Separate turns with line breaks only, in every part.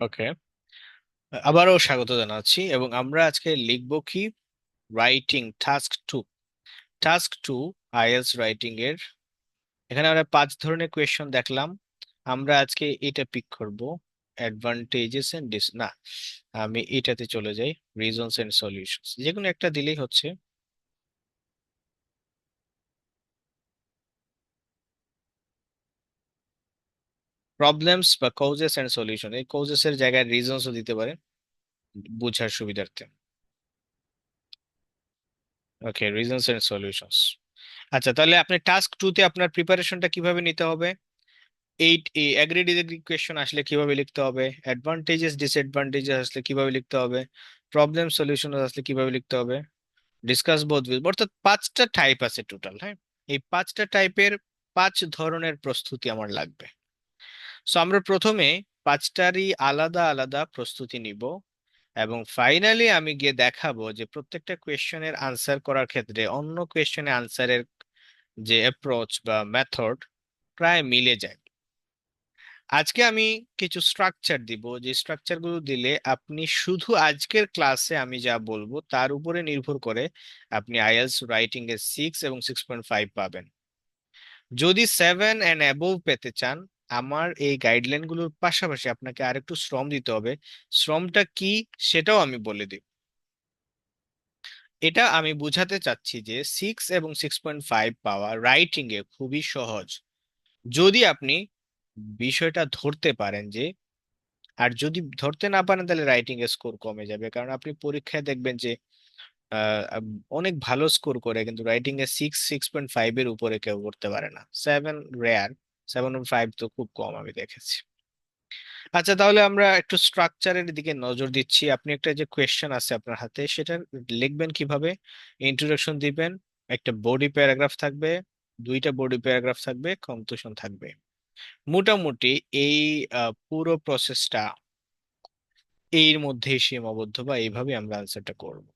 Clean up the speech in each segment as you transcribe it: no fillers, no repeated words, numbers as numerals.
ওকে, আবারও স্বাগত জানাচ্ছি এবং আমরা আজকে লিখব কি, writing task two IELTS writing এর। এখানে আমরা 5 ধরনের কোয়েশ্চন দেখলাম। আমরা আজকে এটা পিক করব, অ্যাডভান্টেজেস এন্ড না, আমি এটাতে চলে যাই, রিজনস এন্ড সলিউশনস, যে কোনো একটা দিলেই হচ্ছে। প্রবলেমস বা কজেস এন্ড সলিউশন, এই কজেস এর জায়গায় রিজনসও দিতে পারে বোঝার সুবিধার্থে। ওকে, রিজনস এন্ড সলিউশনস। আচ্ছা, তাহলে আপনি টাস্ক 2 তে আপনার প্রিপারেশনটা কিভাবে নিতে হবে? এইট এ অ্যাগ্রি ডিসএগ্রি কোয়েশ্চন আসলে কিভাবে লিখতে হবে, অ্যাডভান্টেজেস ডিসঅ্যাডভান্টেজেস আসলে কিভাবে লিখতে হবে, প্রবলেম সলিউশন আসলে কিভাবে লিখতে হবে, ডিসকাস বোথ উইথ, অর্থাৎ 5টা টাইপ আছে টোটাল। হ্যাঁ, এই 5টা টাইপের 5 ধরনের প্রস্তুতি আমার লাগবে। সো আমরা প্রথমে 5টারই আলাদা আলাদা প্রস্তুতি নিব এবং ফাইনালি আমি গিয়ে দেখাবো যে প্রত্যেকটা কোয়েশ্চেনের আনসার করার ক্ষেত্রে অন্য কোয়েশ্চেনের আনসারের যে অ্যাপ্রোচ বা মেথড প্রায় মিলে যায়। আজকে আমি কিছু স্ট্রাকচার দিব, যে স্ট্রাকচার গুলো দিলে আপনি শুধু আজকের ক্লাসে আমি যা বলবো তার উপরে নির্ভর করে আপনি আইএলটিএস রাইটিং এর 6 এবং 6.5 পাবেন। যদি 7 অ্যান্ড অ্যাবোভ পেতে চান, আমার এই গাইডলাইন গুলোর পাশাপাশি আপনাকে আরেকটু শ্রম দিতে হবে। শ্রমটা কি সেটাও আমি বলে দিই। এটা আমি বুঝাতে চাচ্ছি যে 6 এবং 6.5 পাওয়া রাইটিং এ খুবই সহজ, যদি আপনি বিষয়টা ধরতে পারেন। যে আর যদি ধরতে না পারেন তাহলে রাইটিং এর স্কোর কমে যাবে, কারণ আপনি পরীক্ষায় দেখবেন যে অনেক ভালো স্কোর করে কিন্তু রাইটিং এ 6 6.5 এর উপরে কেউ করতে পারে না। 7 রেয়ার, 7.5 তো খুব কম আমি দেখেছি। আচ্ছা, তাহলে আমরা একটু স্ট্রাকচারের দিকে নজর দিচ্ছি। আপনি একটা যে কোয়েশ্চেন আছে আপনার হাতে, সেটা লিখবেন কিভাবে? ইন্ট্রোডাকশন দিবেন, একটা বডি প্যারাগ্রাফ থাকবে, 2টা বডি প্যারাগ্রাফ থাকবে, কনক্লুশন থাকবে। মোটামুটি এই পুরো প্রসেসটা এর মধ্যেই সীমাবদ্ধ, বা এইভাবে আমরা আনসারটা করব।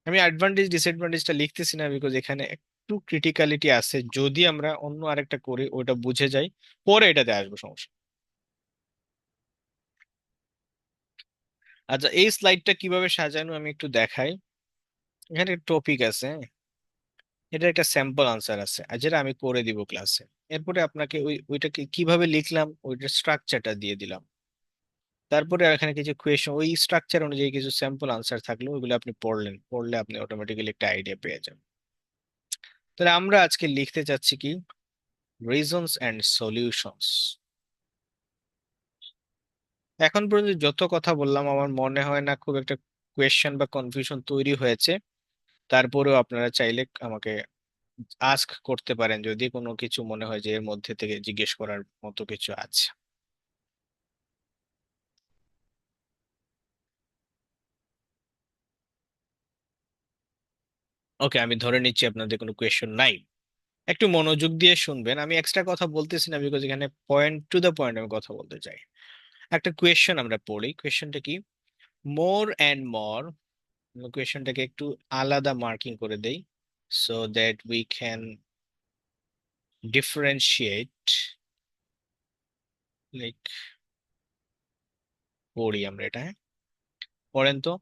আমি অ্যাডভান্টেজ ডিসঅ্যাডভান্টেজটা লিখতেছি না, বিকজ এখানে একটু ক্রিটিক্যালিটি আছে। যদি আমরা অন্য আরেকটা করি ওটা বুঝে যাই, পরে এটাতে আসবো, সমস্যা। আচ্ছা, এই স্লাইডটা কিভাবে সাজানো আমি একটু দেখাই। এখানে টপিক আছে, এটা একটা স্যাম্পল আনসার আছে আর যেটা আমি করে দিব ক্লাসে। এরপরে আপনাকে ওইটাকে কিভাবে লিখলাম ওইটার স্ট্রাকচারটা দিয়ে দিলাম। তারপরে এখানে কিছু কোয়েশ্চন, ওই স্ট্রাকচার অনুযায়ী কিছু স্যাম্পল আনসার থাকলো, ওইগুলো আপনি পড়লে আপনি অটোমেটিক্যালি একটা আইডিয়া পেয়ে যাবেন। তাহলে আমরা আজকে লিখতে চাচ্ছি কি, রিজনস এন্ড সলিউশনস। এখন পর্যন্ত যত কথা বললাম আমার মনে হয় না খুব একটা কোয়েশ্চেন বা কনফিউশন তৈরি হয়েছে। তারপরেও আপনারা চাইলে আমাকে আস্ক করতে পারেন যদি কোনো কিছু মনে হয় যে এর মধ্যে থেকে জিজ্ঞেস করার মতো কিছু আছে। ওকে, আমি ধরে নিচ্ছি আপনাদের কোনো কোয়েশ্চেন নাই। একটু মনোযোগ দিয়ে শুনবেন, আমি এক্সট্রা কথা বলতেছি না, বিকজ এখানে পয়েন্ট টু দ্য পয়েন্ট আমি কথা বলতে চাই। একটা কোয়েশ্চেন আমরা পড়ি, কোয়েশ্চেনটা কি, মোর অ্যান্ড মর। কোয়েশ্চেনটাকে একটু আলাদা মার্কিং করে দেই, so that we can differentiate. Like, পড়ি আমরা এটা, হ্যাঁ? পড়েন তো।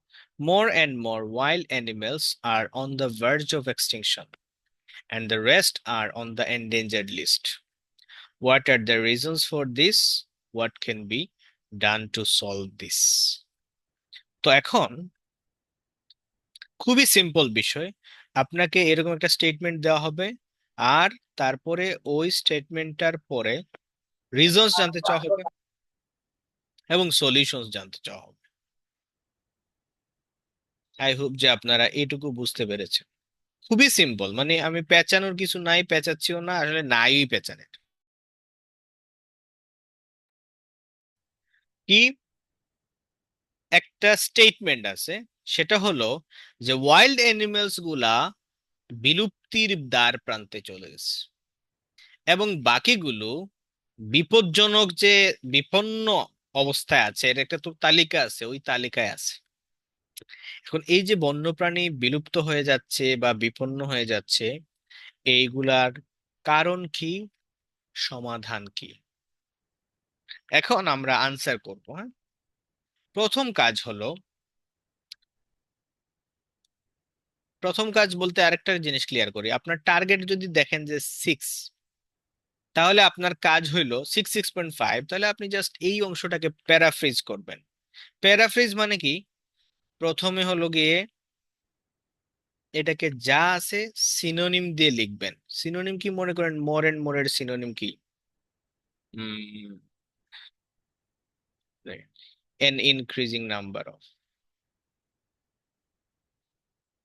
More and more wild animals are on the verge of extinction and the rest are on the endangered list. What are the reasons for this? What can be done to solve this? তো এখন খুবই simple বিষয়, আপনাকে এরকম একটা statement দেওয়া হবে, আর তারপরে ওই স্টেটমেন্টটার পরে রিজনস জানতে চাওয়া হবে এবং সলিউশনস জানতে চাওয়া হবে। আই হোপ যে আপনারা এটুকু বুঝতে পেরেছেন। খুবই সিম্পল, মানে আমি পেঁচানোর কিছু নাই, পেঁচাচ্ছিও না, আসলে নাই পেঁচানের। কি, একটা স্টেটমেন্ট আছে, সেটা হলো যে ওয়াইল্ড অ্যানিমেলস গুলা বিলুপ্তির দ্বার প্রান্তে চলে গেছে এবং বাকিগুলো বিপজ্জনক, যে বিপন্ন অবস্থায় আছে, এর একটা তো তালিকা আছে, ওই তালিকায় আছে। এখন এই যে বন্যপ্রাণী বিলুপ্ত হয়ে যাচ্ছে বা বিপন্ন হয়ে যাচ্ছে, এইগুলার কারণ কি, সমাধান কি, এখন আমরা আনসার করব। হ্যাঁ, প্রথম কাজ হলো, প্রথম কাজ বলতে আরেকটা জিনিস ক্লিয়ার করি। আপনার টার্গেট যদি দেখেন যে 6, তাহলে আপনার কাজ হইলো 6.5, তাহলে আপনি জাস্ট এই অংশটাকে প্যারাফ্রেজ করবেন। প্যারাফ্রেজ মানে কি? প্রথমে হলো গিয়ে এটাকে যা আছে সিনোনিম দিয়ে লিখবেন। সিনোনিম কি মনে করেন? মোর এন্ড মোরের সিনোনিম কি? N increasing number of.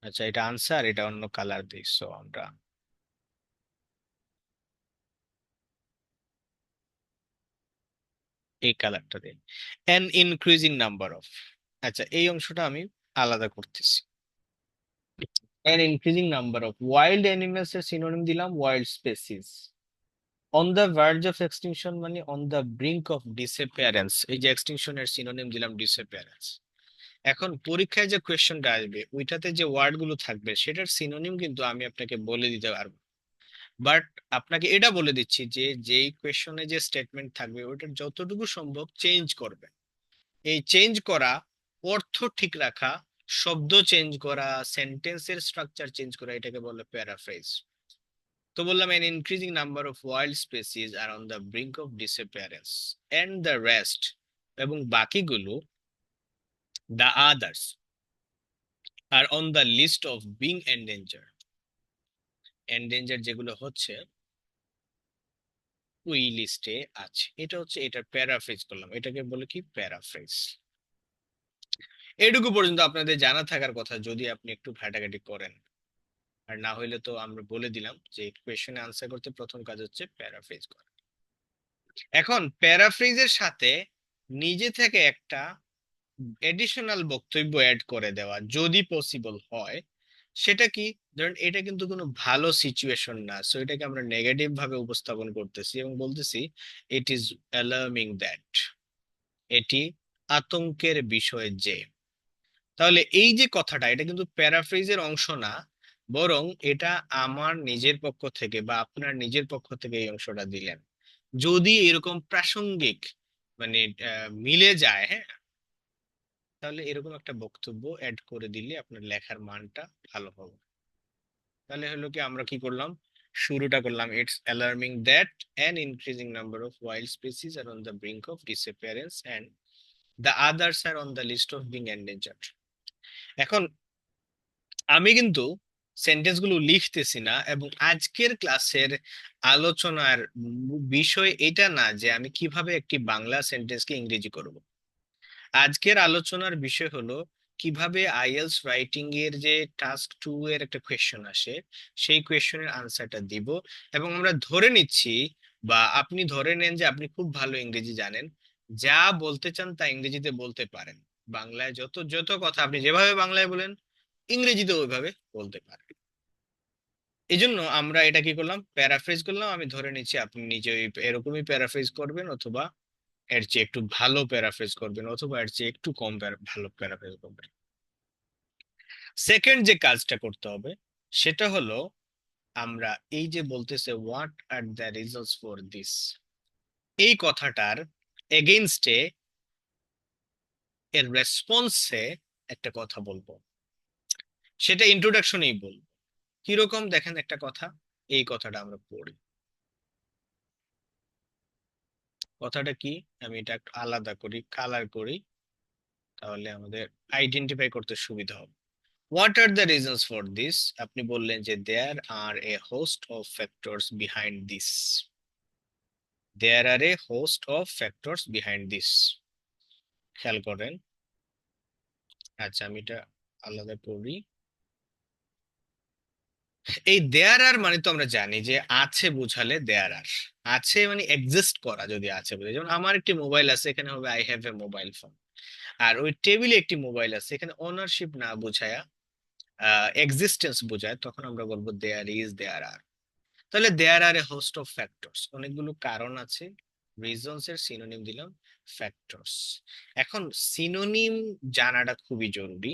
আচ্ছা, এটা আনসার, এটা অন্য কালার দিই, সো আমরা এই কালারটা দিই। An increasing number of. আচ্ছা, এই অংশটা আমি আলাদা করতেছি। An increasing number of wild animals এর সিনোনিম দিলাম wild species. On the verge of extinction মানে on the brink of disappearance, এই যে এক্সটিংশনের সিনোনিম দিলাম ডিসঅ্যাপিয়ারেন্স। এখন পরীক্ষায় যে কোয়েশ্চেনটা আসবে ওইটাতে যে ওয়ার্ড গুলো থাকবে সেটার সিনোনিম কিন্তু আমি আপনাকে বলে দিতে পারবো। বাট আপনাকে এটা বলে দিচ্ছি যে যেই কোয়েশ্চনে যে স্টেটমেন্ট থাকবে ওইটার যতটুকু সম্ভব চেঞ্জ করবে। এই চেঞ্জ করা, অর্থ ঠিক রাখা, শব্দ চেঞ্জ করা, সেন্টেন্সের স্ট্রাকচার চেঞ্জ করা, এটাকে বলে প্যারাফ্রেজ। তো বললাম an increasing number of wild species are on the brink of disappearance and the rest, এবং বাকিগুলো the others are on the list of being endangered। endangered যেগুলো হচ্ছে ওই লিস্টে আছে। এটা হচ্ছে, এটার প্যারাফ্রেজ করলাম, এটাকে বলে কি? প্যারাফ্রেজ। এটুকু পর্যন্ত আপনাদের জানা থাকার কথা যদি আপনি একটু ঘাটাঘাটি করেন। আর না হইলে তো আমরা বলে দিলাম যে কোয়েশ্চেনে আনসার করতে প্রথম কাজ হচ্ছে প্যারাফ্রেজ করা। এখন প্যারাফ্রেজের সাথে নিজে থেকে একটা এডিশনাল বক্তব্য অ্যাড করে দেওয়া যদি পসিবল হয়। সেটা কি? ধরেন এটা কিন্তু কোনো ভালো সিচুয়েশন না, সো এটাকে আমরা নেগেটিভ ভাবে উপস্থাপন করতেছি এবং বলতেছি ইট ইজ অ্যালার্মিং দ্যাট, এটি আতঙ্কের বিষয় যে। তাহলে এই যে কথাটা, এটা কিন্তু প্যারাফ্রেজের অংশ না, বরং এটা আমার নিজের পক্ষ থেকে বা আপনার নিজের পক্ষ থেকে এই অংশটা দিলেন। যদি এরকম প্রাসঙ্গিক মানে মিলে যায়, হ্যাঁ, তাহলে এরকম একটা বক্তব্য অ্যাড করে দিলে আপনার লেখার মানটা ভালো হবে। তাহলে হলো কি, আমরা কি করলাম? শুরুটা করলাম it's alarming that an increasing number of wild species are on the brink of disappearance and the others are on the list of being endangered. এখন আমি কিন্তু সেন্টেন্স গুলো লিখতেছি না, এবং আজকের ক্লাসের আলোচনার বিষয় এটা না যে আমি কিভাবে একটি বাংলা সেন্টেন্সকে ইংরেজি করব। আজকের আলোচনার বিষয় হলো কিভাবে আইএলটিএস রাইটিং এর যে টাস্ক 2 এর একটা কোয়েশ্চেন আসে সেই কোয়েশ্চেনের আনসারটা দিব। এবং আমরা ধরে নিচ্ছি বা আপনি ধরে নেন যে আপনি খুব ভালো ইংরেজি জানেন, যা বলতে চান তা ইংরেজিতে বলতে পারেন। বাংলায় যত যত কথা আপনি যেভাবে বাংলায় বলেন ইংরেজিতে ওইভাবে বলতে পারেন। এই জন্য আমরা এটা কি করলাম? প্যারাফ্রেজ করলাম। আমি ধরে নিচ্ছি আপনি নিজে এরকমই প্যারাফ্রেজ করবেন, অথবা এর চেয়ে একটু ভালো প্যারাফ্রেজ করবেন, অথবা এর চেয়ে একটু কম ভালো প্যারাফ্রেজ করবেন। সেকেন্ড যে কাজটা করতে হবে সেটা হলো, আমরা এই যে বলতেছে what are the reasons for this, এই কথাটার এগেইনস্টে এর রেসপন্সে একটা কথা বলবো। সেটা ইন্ট্রোডাকশনেই বলবো। কিরকম দেখেন একটা কথা, এই কথাটা আমরা পড়ি। কথাটা কি? আমি এটা একটু আলাদা করি, কালার করি, তাহলে আমাদের আইডেন্টিফাই করতে সুবিধা হবে। What are the reasons for this, আপনি বললেন যে there are a host of factors behind this. There are a host of factors behind this, খেয়াল করেন। আচ্ছা, আমি এটা আলাদা করি। এই দেয়ার আর মানে তো আমরা জানি যে আছে বোঝালে দেয়ার আর, আছে মানে এক্সিস্ট করা, যদি আছে বোঝায়। যেমন আমার একটি মোবাইল আছে, এখানে হবে I have a mobile phone. আর ওই টেবিলে একটি মোবাইল আছে, এখানে ওনারশিপ না বোঝায়া এক্সিস্টেন্স বোঝায়, তখন আমরা বলবো দেয়ার ইজ, দেয়ার আর। তাহলে there are a host of factors, অনেকগুলো কারণ আছে। রিজনস এর সিনোনিম দিলাম ফ্যাক্টরস। এখন সিনোনিম জানাটা খুবই জরুরি,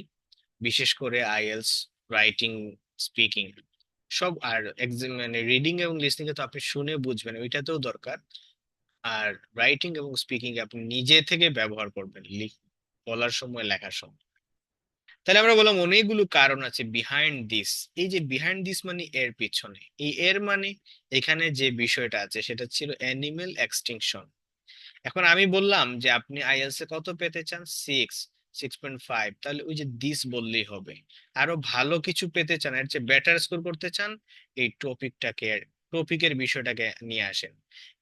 বিশেষ করে আইএলটিএস রাইটিং, স্পিকিং সব। আর মানে রিডিং এবং লিসনিং এ তো আপনি শুনে বুঝবেন, ওইটাতেও দরকার। আর রাইটিং এবং স্পিকিং এ আপনি নিজে থেকে ব্যবহার করবেন, লিখ। বলার সময়, লেখার সময়। তাহলে আমরা বললাম অনেকগুলো কারণ আছে বিহাইন্ড দিস। এই যে বিহাইন্ড দিস মানে এর পিছনে, এই এর মানে এখানে যে বিষয়টা আছে সেটা ছিল অ্যানিমেল এক্সটিংশন। এখন আমি বললাম যে আপনি আইএলটিএস এ কত পেতে চান, 6.5, তাহলে ওই যে দিস বললেই হবে। আরো ভালো কিছু পেতে চান, এর চেয়ে বেটার স্কোর করতে চান, এই টপিকের বিষয়টাকে নিয়ে আসেন,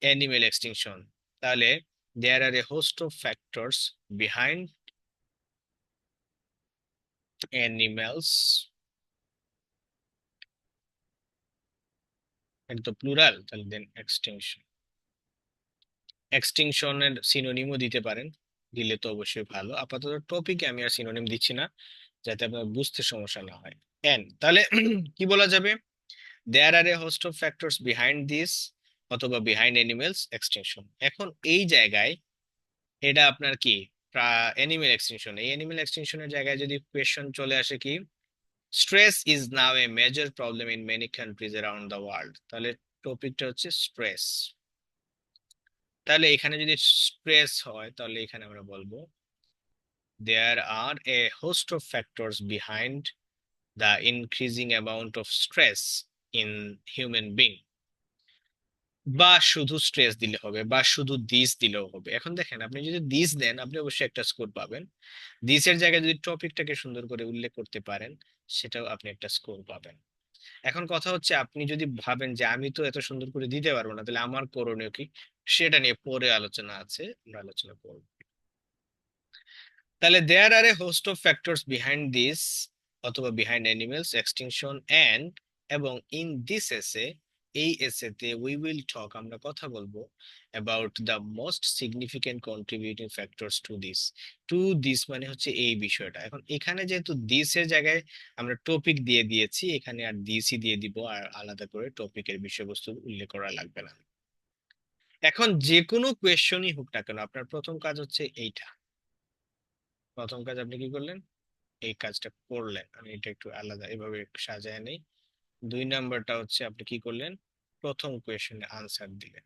অ্যানিমেল এক্সটিংশন। তাহলে there are a host of factors behind animals, একদম প্লুরাল, তাহলে দেন এক্সটিংশন। এক্সটিংশনের সিনোনিমও দিতে পারেন, দিলে তো অবশ্যই ভালো। আপাতত টপিকে আমি আর সিনোনিম দিচ্ছি না, যাতে আপনার বুঝতে সমস্যা না হয়। এন তাহলে কি বলা যাবে, there are a host of factors behind this, অথবা বিহাইন্ড অ্যানিমেলস এক্সটিংশন। এখন এই জায়গায় এটা আপনার কি অ্যানিমেল এক্সটিংশন, এই অ্যানিমেল এক্সটিংশনের জায়গায় যদি কোয়েশ্চন চলে আসে কি, stress is now a major problem in many countries around the world, তাহলে টপিকটা হচ্ছে স্ট্রেস। তাহলে এখানে যদি স্ট্রেস হয় তাহলে এখানে আমরা বলবো there are a host of factors behind the increasing amount of stress in human being, বা শুধু স্ট্রেস দিলে হবে বা শুধু দিস দিলেও হবে। এখন দেখেন আপনি যদি দিস দেন আপনি অবশ্যই একটা স্কোর পাবেন, দিসের জায়গায় যদি টপিকটাকে সুন্দর করে উল্লেখ করতে পারেন সেটাও আপনি একটা স্কোর পাবেন। এখন কথা হচ্ছে আপনি যদি ভাবেন যে আমি তো এত সুন্দর করে দিতে পারবো না, তাহলে আমার করণীয় কি, সেটা নিয়ে পরে আলোচনা আছে, আমরা আলোচনা করবো। তাহলে there are a host of factors behind this, অথবা বিহাইন্ড অ্যানিমেলস এক্সটিংশন এন্ড, এবং ইন দিস এসে, এই এসেতে উই উইল টক, আমরা কথা বলবো about the most significant contributing factors to this. To this মানে হচ্ছে এই বিষয়টা। এখন এখানে যেহেতু দিস এর জায়গায় আমরা টপিক দিয়ে দিয়েছি, এখানে আর দিসই দিয়ে দিব, আর আলাদা করে টপিকের বিষয়বস্তু উল্লেখ করা লাগবে না। এখন যে কোনো কোয়েশ্চনই হোক না কেন, আপনার প্রথম কাজ হচ্ছে এইটা। প্রথম কাজ আপনি কি করলেন, এই কাজটা করলেন, আমি এটা একটু আলাদা এভাবে একটু সাজায় নেই। 2 নাম্বারটা হচ্ছে আপনি কি করলেন, প্রথম কোয়েশ্চেনের আনসার দিলেন,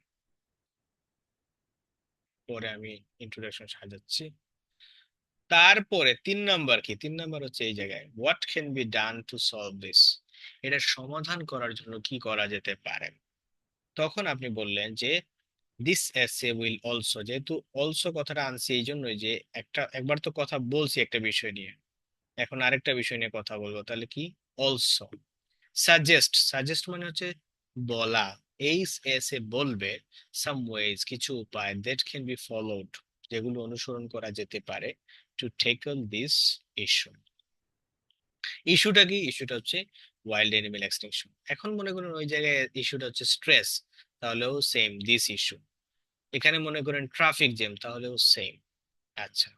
পরে আমি ইন্ট্রোডাকশন সাজাচ্ছি। তারপরে 3 নাম্বার কি, 3 নাম্বার হচ্ছে এই জায়গায় what can be done to solve this, এটা সমাধান করার জন্য কি করা যেতে পারে। তখন আপনি বললেন যে দিস এসে উইল অলসো, যেহেতু অলসো কথাটা আনছি এই জন্যই যে একবার তো কথা বলছি একটা বিষয় নিয়ে, এখন আরেকটা বিষয় নিয়ে কথা বলবো, তাহলে কি অলসো। সাজেস্ট, সাজেস্ট মানে হচ্ছে বলা, এই এসে বলবে সাম ওয়েজ, কিছু উপায়, দ্যাট ক্যান বি ফলোড, যেগুলো অনুসরণ করা যেতে পারে, টু টেকল দিস ইস্যু। ইস্যুটা কি, ইস্যুটা হচ্ছে ওয়াইল্ড অ্যানিমেল এক্সটিংশন। এখন মনে করেন ওই জায়গায় ইস্যুটা হচ্ছে স্ট্রেস, তাহলেও সেম দিস ইস্যু। এখানে মনে করেন ট্রাফিক জ্যাম, তাহলেও সেম। আচ্ছা,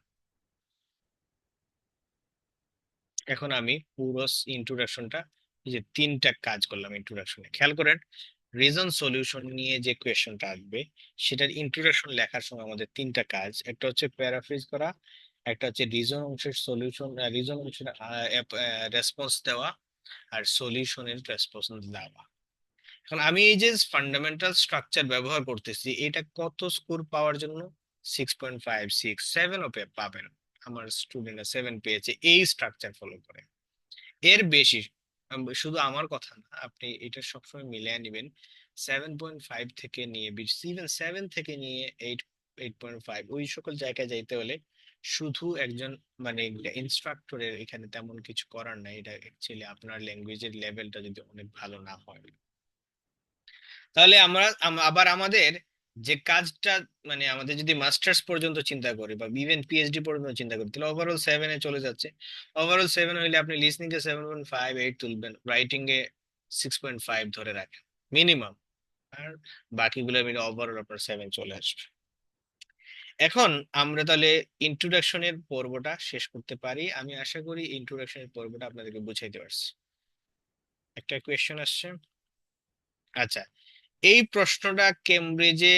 এখন আমি পুরো ইন্ট্রোডাকশনটা, এই যে 3টা কাজ করলাম ইন্ট্রোডাকশনে, খেয়াল করেন। রিজন সলিউশন নিয়ে যে কোয়েশ্চনটা আসবে সেটার ইন্ট্রোডাকশন লেখার সময় আমাদের 3টা কাজ, একটা হচ্ছে প্যারাফ্রেজ করা, একটা হচ্ছে রিজন অংশের সলিউশন, রিজন অংশের রেসপন্স দেওয়া, আর সলিউশনের রেসপন্স দেওয়া। এখন আমি এই যে ফান্ডামেন্টাল স্ট্রাকচার ব্যবহার করতেছি, এটা কত স্কোর পাওয়ার জন্য, 6.5, 6, 7ও পাবেন। আমার স্টুডেন্টরা 7 পেয়েছে এই স্ট্রাকচার ফলো করে। এর বেশি, শুধু আমার কথা না, আপনি এটা সবসময় মিলিয়ে নেবেন। 7.5 থেকে নিয়ে, ইভেন 7 থেকে নিয়ে 8.5, ওই সকল জায়গায় যাইতে হলে শুধু একজন মানে ইনস্ট্রাক্টরের এখানে তেমন কিছু করার নাই, এটা অ্যাকচুয়ালি আপনার ল্যাঙ্গুয়েজের লেভেলটা যদি অনেক ভালো না হয়। তাহলে আমরা আবার আমাদের যে কাজটা, মানে আমাদের যদি মাস্টার্স পর্যন্ত চিন্তা করি বা ইভেন পিএইচডি পর্যন্ত চিন্তা করি, তাহলে ওভারঅল 7-এ চলে যাচ্ছে। ওভারঅল 7 হইলে আপনি লিসনিং এ 7.5, 8 তুলবেন, রাইটিং এ 6.5 ধরে রাখেন মিনিমাম, আর বাকিগুলো মিলে ওভারঅল আপনার 7 চলে আসবে। এখন আমরা তাহলে ইন্ট্রোডাকশনের পর্বটা শেষ করতে পারি। আমি আশা করি ইন্ট্রোডাকশনের পর্বটা আপনাদেরকে বুঝাইতে পারছি। একটা কোয়েশ্চেন আসছে। আচ্ছা, এই প্রশ্নটা কেমব্রিজে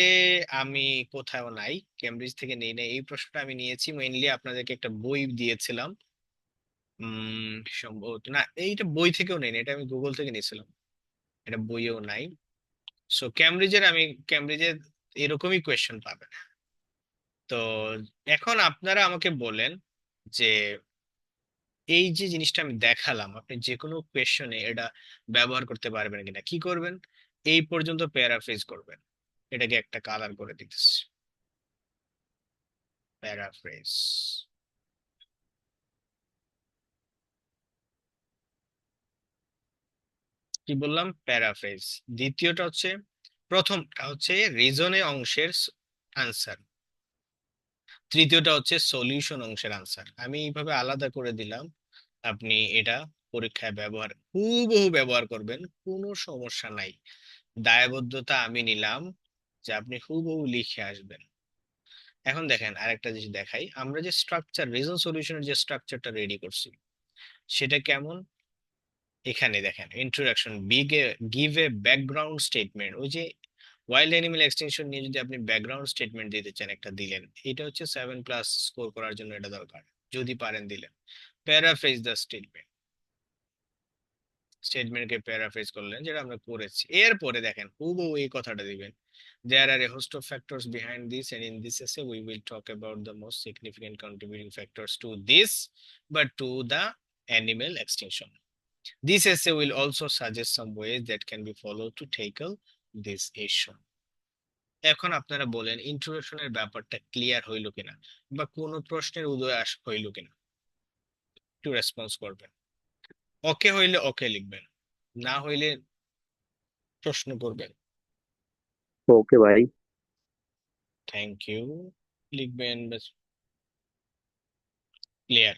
আমি কোথাও নাই, কেমব্রিজ থেকে নেই নাই, এই প্রশ্নটা আমি নিয়েছি মেইনলি, আপনাদেরকে একটা বই দিয়েছিলাম, সম্ভবত না, এইটা বই থেকেও নেই, এটা আমি গুগল থেকে নিয়েছিলাম, এটা বইয়েও নাই। সো কেমব্রিজের এরকমই কোয়েশ্চেন পাবেন। তো এখন আপনারা আমাকে বলেন যে এই যে জিনিসটা আমি দেখালাম, আপনি যে কোনো কোয়েশ্চনে এটা ব্যবহার করতে পারবেন কিনা, কি করবেন, এই পর্যন্ত প্যারাফ্রেজ করবেন। এটাকে একটা কালার করে দিতেছি, প্যারাফ্রেজ। কি বললাম? প্যারাফ্রেজ। দ্বিতীয়টা হচ্ছে, প্রথমটা হচ্ছে রিজনে অংশের আনসার, তৃতীয়টা হচ্ছে সলিউশন অংশের আনসার। আমি এইভাবে আলাদা করে দিলাম, আপনি এটা পরীক্ষায় হুবহু ব্যবহার করবেন, কোনো সমস্যা নাই। দায়বদ্ধতা আমি নিলাম যে আপনি হুবহু লিখে আসবেন। এখন দেখেন আরেকটা জিনিস দেখাই, আমরা যে স্ট্রাকচার, রিজন সলিউশনের যে স্ট্রাকচারটা রেডি করছি, সেটা কেমন? এখানে দেখেন, introduction, give a background statement. ওই যে ওয়াইল্ড অ্যানিমেল এক্সটেনশন নিয়ে যদি আপনি ব্যাকগ্রাউন্ড স্টেটমেন্ট দিতে চান, একটা দিলেন, এটা হচ্ছে 7+ স্কোর করার জন্য এটা দরকার, যদি পারেন দিলেন। প্যারাফ্রেজ দ্য স্টেটমেন্ট, স্টেটমেন্টকে প্যারাফ্রেজ করলেন, যেটা আমরা করেছি। এরপরে দেখেন হুবহু এই কথাটা দিবেন, there are a host of factors behind this, and in this essay we will talk about the most significant contributing factors to this, but to the animal extinction. This essay will also suggest some ways that can be followed to tackle this issue. এখন আপনারা বলেন ইন্ট্রোডাকশনের ব্যাপারটা clear হইলো কিনা, বা কোনো প্রশ্নের উদয় হইলো কিনা, একটু রেসপন্স করবেন। ওকে হইলে ওকে লিখবেন, না হইলে প্রশ্ন করবেন।
ওকে ভাই।
থ্যাংক ইউ, লিখবেন ব্যাস। ক্লিয়ার?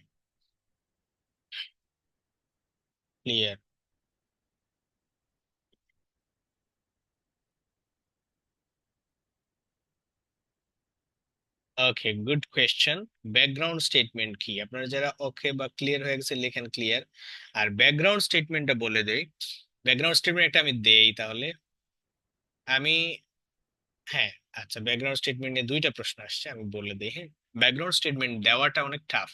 ক্লিয়ার। ওকে, গুড কোয়েশ্চেন। ব্যাকগ্রাউন্ড স্টেটমেন্ট কি? আপনারা যারা ওকে বা ক্লিয়ার হয়ে গেছে লেখেন ক্লিয়ার। আর ব্যাকগ্রাউন্ড স্টেটমেন্টটা বলে দেই। ব্যাকগ্রাউন্ড স্টেটমেন্ট একটা আমি দেই তাহলে। আমি, হ্যাঁ, আচ্ছা, ব্যাকগ্রাউন্ড স্টেটমেন্ট নিয়ে দুইটা প্রশ্ন আসছে, আমি বলে দিই। হ্যাঁ, ব্যাকগ্রাউন্ড স্টেটমেন্ট দেওয়াটা অনেক টাফ,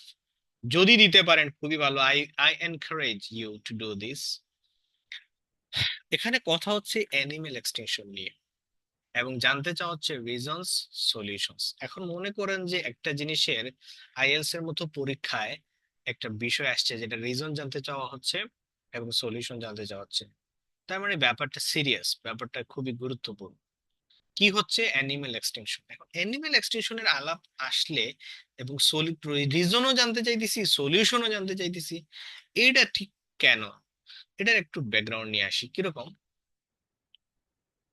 যদি দিতে পারেন খুবই ভালো। I I encourage you to do this. এখানে কথা হচ্ছে অ্যানিমেল এক্সটিংশন নিয়ে, এবং জানতে চাওয়া হচ্ছে রিজনস, সলিউশনস। এখন মনে করেন যে একটা জিনিসের আইএলস এর মতো পরীক্ষায় একটা বিষয় আসছে যেটা রিজন জানতে চাওয়া হচ্ছে এবং সলিউশন জানতে চাওয়া হচ্ছে, তার মানে ব্যাপারটা সিরিয়াস, ব্যাপারটা খুবই গুরুত্বপূর্ণ। কি হচ্ছে অ্যানিমেল এক্সটিংশন? এখন অ্যানিমেল এক্সটিংশনের আলাপ আসলে এবং রিজনও জানতে চাইতেছি, সলিউশনও জানতে চাইতেছি, এটা ঠিক কেন? এটার একটু ব্যাকগ্রাউন্ড নিয়ে আসি। কিরকম?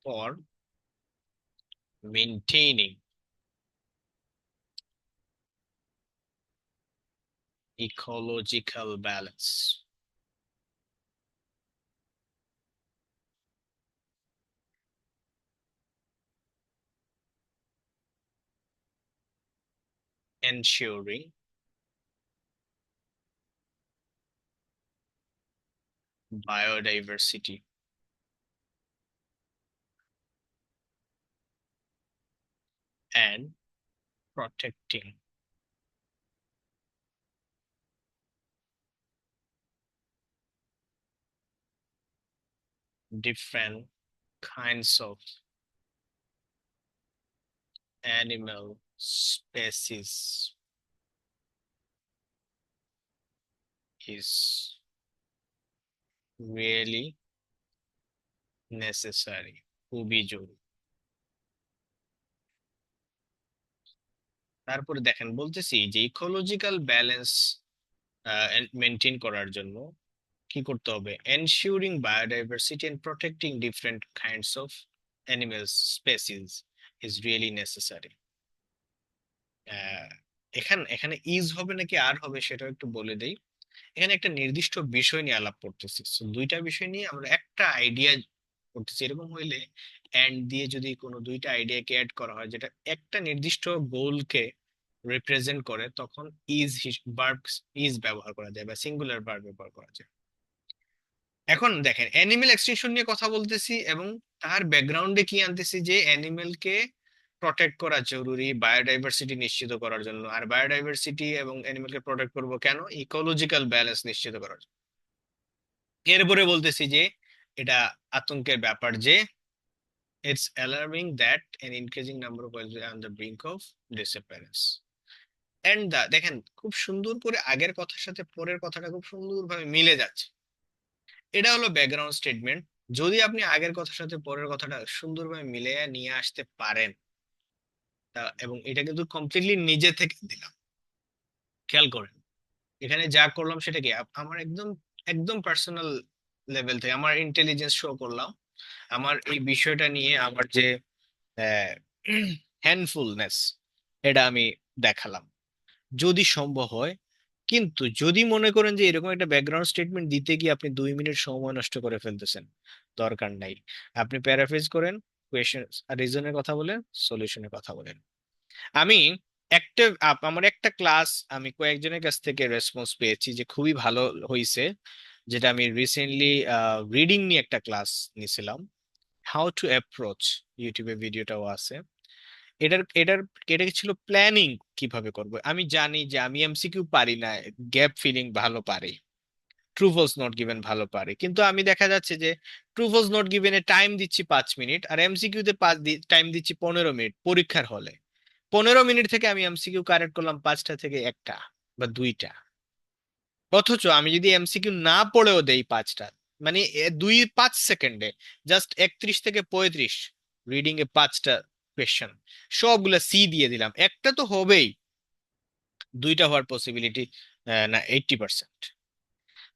For maintaining ecological balance, ensuring biodiversity, and protecting different kinds of animal species is really necessary, খুবই জরুরি। তারপরে দেখেন বলতেছি যে ইকোলজিক্যাল ব্যালেন্স মেনটেন করার জন্য কি করতে হবে? Ensuring biodiversity and protecting different kinds of animal species is really necessary. এখানে এখানে ইজ হবে নাকি আর হবে সেটাও একটু বলে দেই। এখানে একটা নির্দিষ্ট বিষয় নিয়ে আলাপ করতেছি, So, দুইটা বিষয় নিয়ে আমরা একটা আইডিয়া করতেছি। এরকম হইলে এন্ড দিয়ে যদি কোনো দুইটা আইডিয়াকে অ্যাড করা হয় যেটা একটা নির্দিষ্ট গোলকে রিপ্রেজেন্ট করে, তখন ভার্ব ইজ ব্যবহার করা যায় বা সিঙ্গুলার ভার্ব ব্যবহার করা যায়। এখন দেখেন অ্যানিমেল এক্সটিংশন নিয়ে কথা বলতেছি এবং তার ব্যাকগ্রাউন্ডে কি আনতেছি, যে অ্যানিমেলকে প্রটেক্ট করা জরুরি বায়োডাইভার্সিটি নিশ্চিত করার জন্য। আর বায়োডাইভার্সিটি এবং অ্যানিমেলকে প্রটেক্ট করব কেন? ইকোলজিক্যাল ব্যালেন্স নিশ্চিত করার জন্য। এরপরে বলতেছি যে এটা আতঙ্কের ব্যাপার যে it's alarming that an increasing number of whales are on the brink of disappearance. And the দেখেন খুব সুন্দর করে আগের কথার সাথে পরের কথাটা খুব সুন্দরভাবে মিলে যাচ্ছে। এটা হলো ব্যাকগ্রাউন্ড স্টেটমেন্ট। যদি আপনি আগের কথার সাথে পরের কথাটা সুন্দরভাবে মিলিয়ে নিয়ে আসতে পারেন, এবং এটা কিন্তু কমপ্লিটলি নিজে থেকে দিলাম, খেয়াল করেন এখানে যা করলাম সেটা কি আমার একদম একদম পার্সোনাল লেভেল থেকে আমার ইন্টেলিজেন্স শো করলাম, আমার এই বিষয়টা নিয়ে আমার যে হ্যান্ডফুলনেস এটা আমি দেখালাম যদি সম্ভব হয়। কিন্তু যদি মনে করেন যে এরকম একটা ব্যাকগ্রাউন্ড স্টেটমেন্ট দিতে গিয়ে আপনি 2 মিনিট সময় নষ্ট করে ফেলতেছেন, দরকার নাই। আপনি প্যারাফ্রেজ করেন, কোয়েশ্চেন রিজনের কথা বলেন, সলিউশনের কথা বলেন। আমি একটা আমার একটা ক্লাস আমি কয়েকজনের কাছ থেকে রেসপন্স পেয়েছি যে খুবই ভালো হয়েছে, যেটা আমি রিসেন্টলি রিডিং নিয়ে একটা ক্লাস নিয়েছিলাম, হাউ টু অ্যাপ্রোচ, ইউটিউবে ভিডিওটাও আছে। এটার এটার এটা ছিল প্ল্যানিং কিভাবে করব। আমি জানি যে আমি এমসিকিউ পারি না, গ্যাপ ফিলিং ভালো পারি, ট্রু ফলস নট গিভেন ভালো পারি, কিন্তু আমি দেখা যাচ্ছে যে true false not given a time দিচ্ছি 5 মিনিট আর এমসিকিউ তে টাইম দিচ্ছি 15 মিনিট পরীক্ষার হলে। 15 মিনিট থেকে আমি এমসিকিউ কারেক্ট করলাম 5টা থেকে একটা বা 2টা। অথচ আমি যদি এমসিকিউ না পড়েও দেই 5টা, মানে 2-5 সেকেন্ডে জাস্ট 31 থেকে 35 রিডিং এ 5টা কোয়েশ্চেন সবগুলা সি দিয়ে দিলাম, একটা তো হবেই, 2টা হওয়ার পসিবিলিটি না 80%।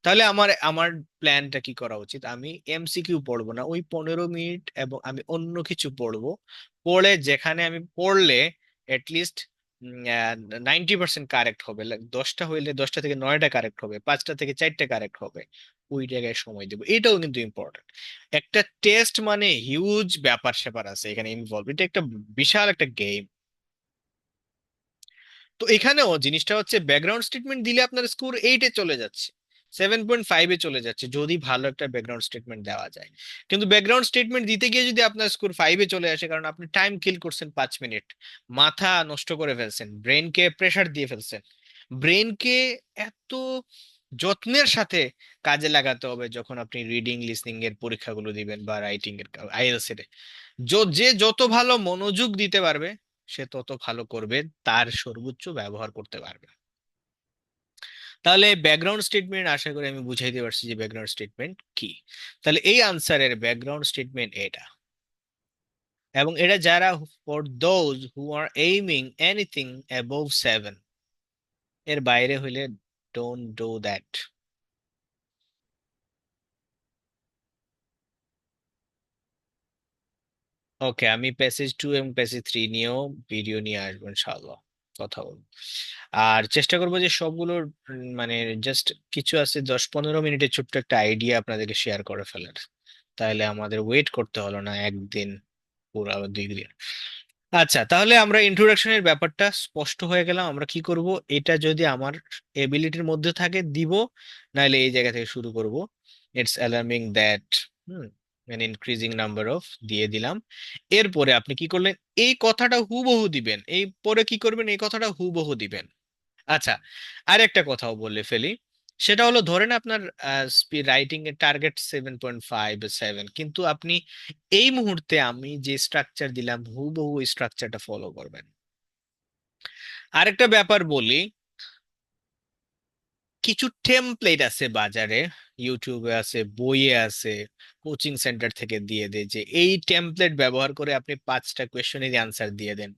তাহলে আমার আমার প্ল্যানটা কি করা উচিত, আমি এমসিকিউ পড়বো না ওই 15 মিনিট, এবং আমি অন্য কিছু পড়বো। পড়ে যেখানে আমি পড়লে লিস্ট 90% কারেক্ট হবে, 10টা হইলে 10টা থেকে 9টা কারেক্ট হবে, 5টা থেকে 4টা কারেক্ট হবে, ওই জায়গায় সময় দেবো। এটাও কিন্তু ইম্পর্টেন্ট। একটা টেস্ট মানে হিউজ ব্যাপার স্যাপার আছে এখানে ইনভলভ, এটা একটা বিশাল একটা গেম। তো এখানেও জিনিসটা হচ্ছে ব্যাকগ্রাউন্ড স্টেটমেন্ট দিলে আপনার স্কোর 8-এ চলে যাচ্ছে, 7.5-এ চলে যাচ্ছে যদি ভালো একটা ব্যাকগ্রাউন্ড স্টেটমেন্ট দেওয়া যায়। কিন্তু ব্যাকগ্রাউন্ড স্টেটমেন্ট দিতে গিয়ে যদি আপনার স্কোর 5-এ চলে আসে, কারণ আপনি টাইম কিল করছেন 5 মিনিট, মাথা নষ্ট করে ফেলছেন, ব্রেনকে প্রেসার দিয়ে ফেলছেন। ব্রেনকে এত যত্নের সাথে কাজে লাগাতে হবে যখন আপনি রিডিং লিসনিং এর পরীক্ষাগুলো দিবেন বা রাইটিং এর আইএলটিএস এর। যে যত ভালো মনোযোগ দিতে পারবে সে তত ভালো করবে, তার সর্বোচ্চ ব্যবহার করতে পারবে। তাহলে ব্যাকগ্রাউন্ড স্টেটমেন্ট আশা করি আমি বুঝাইতে পারছি যে ব্যাকগ্রাউন্ড স্টেটমেন্ট কি। তাহলে এই আনসারের ব্যাকগ্রাউন্ড স্টেটমেন্ট এটা, এবং এটা যারা for those who are aiming anything above 7, এর বাইরে হইলে ডোন্ট ডু দ্যাট। ওকে, আমি প্যাসেজ 2 এবং প্যাসেজ 3 নিয়েও ভিডিও নিয়ে আসবো ইনশাআল্লাহ, কথা বলবো। আর চেষ্টা করবো যে সবগুলোর মানে জাস্ট কিছু আছে 10-15 মিনিটের ছোট্ট একটা আইডিয়া আপনাদেরকে শেয়ার করে ফেলার, তাহলে আমাদের ওয়েট করতে হলো না একদিন, পুরো 2 দিন। আচ্ছা, তাহলে আমরা ইন্ট্রোডাকশনের ব্যাপারটা স্পষ্ট হয়ে গেলাম আমরা কি করব। এটা যদি আমার এবিলিটির মধ্যে থাকে দিব, নাহলে এই জায়গা থেকে শুরু করব। It's alarming that an increasing number of দিয়ে দিলাম। এরপরে আপনি কি করলেন, এই কথাটা হুবহু দিবেন, এই পরে কি করবেন, এই কথাটা হুবহু দিবেন। আচ্ছা, আর একটা কথাও বলে ফেলি, সেটা হলো ধরেন আপনার রাইটিং এর টার্গেট 7.5 বা 7, কিন্তু আপনি এই মুহূর্তে আমি যে স্ট্রাকচার দিলাম হুবহু ওই স্ট্রাকচারটা ফলো করবেন। আরেকটা ব্যাপার বলি, কিছু টেমপ্লেট আছে বাজারে, ইউটিউবে আছে, বইয়ে আছে, কোচিং সেন্টার থেকে দিয়ে দেয় যে এই টেমপ্লেট ব্যবহার করে আপনি 5টা কোয়েশ্চেনের আনসার দিয়ে দেন,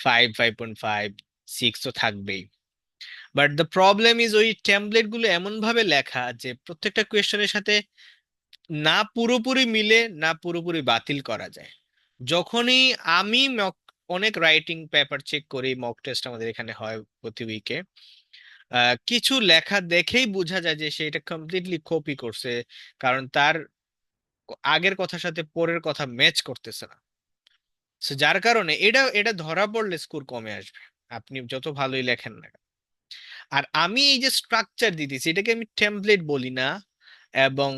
5, 5.5, 6 তো থাকবেই। বাট দ্য প্রবলেম ইজ ওই টেমপ্লেট গুলো এমন ভাবে লেখা যে প্রত্যেকটা কোয়েশ্চেনের সাথে না পুরোপুরি মিলে না পুরোপুরি বাতিল করা যায়। যখনই আমি অনেক রাইটিং পেপার চেক করি, মক টেস্ট আমাদের এখানে হয় প্রতি উইকে, কিছু লেখা দেখেই বোঝা যায় যে সে এটা কমপ্লিটলি কপি করছে, কারণ তার আগের কথার সাথে পরের কথা ম্যাচ করতেছে না। So যার কারণে এটা এটা ধরা পড়লে স্কোর কমে আসবে, আপনি যত ভালোই লেখেন না। আর আমি এই যে স্ট্রাকচার দিতেছি এটাকে আমি টেমপ্লেট বলি না, এবং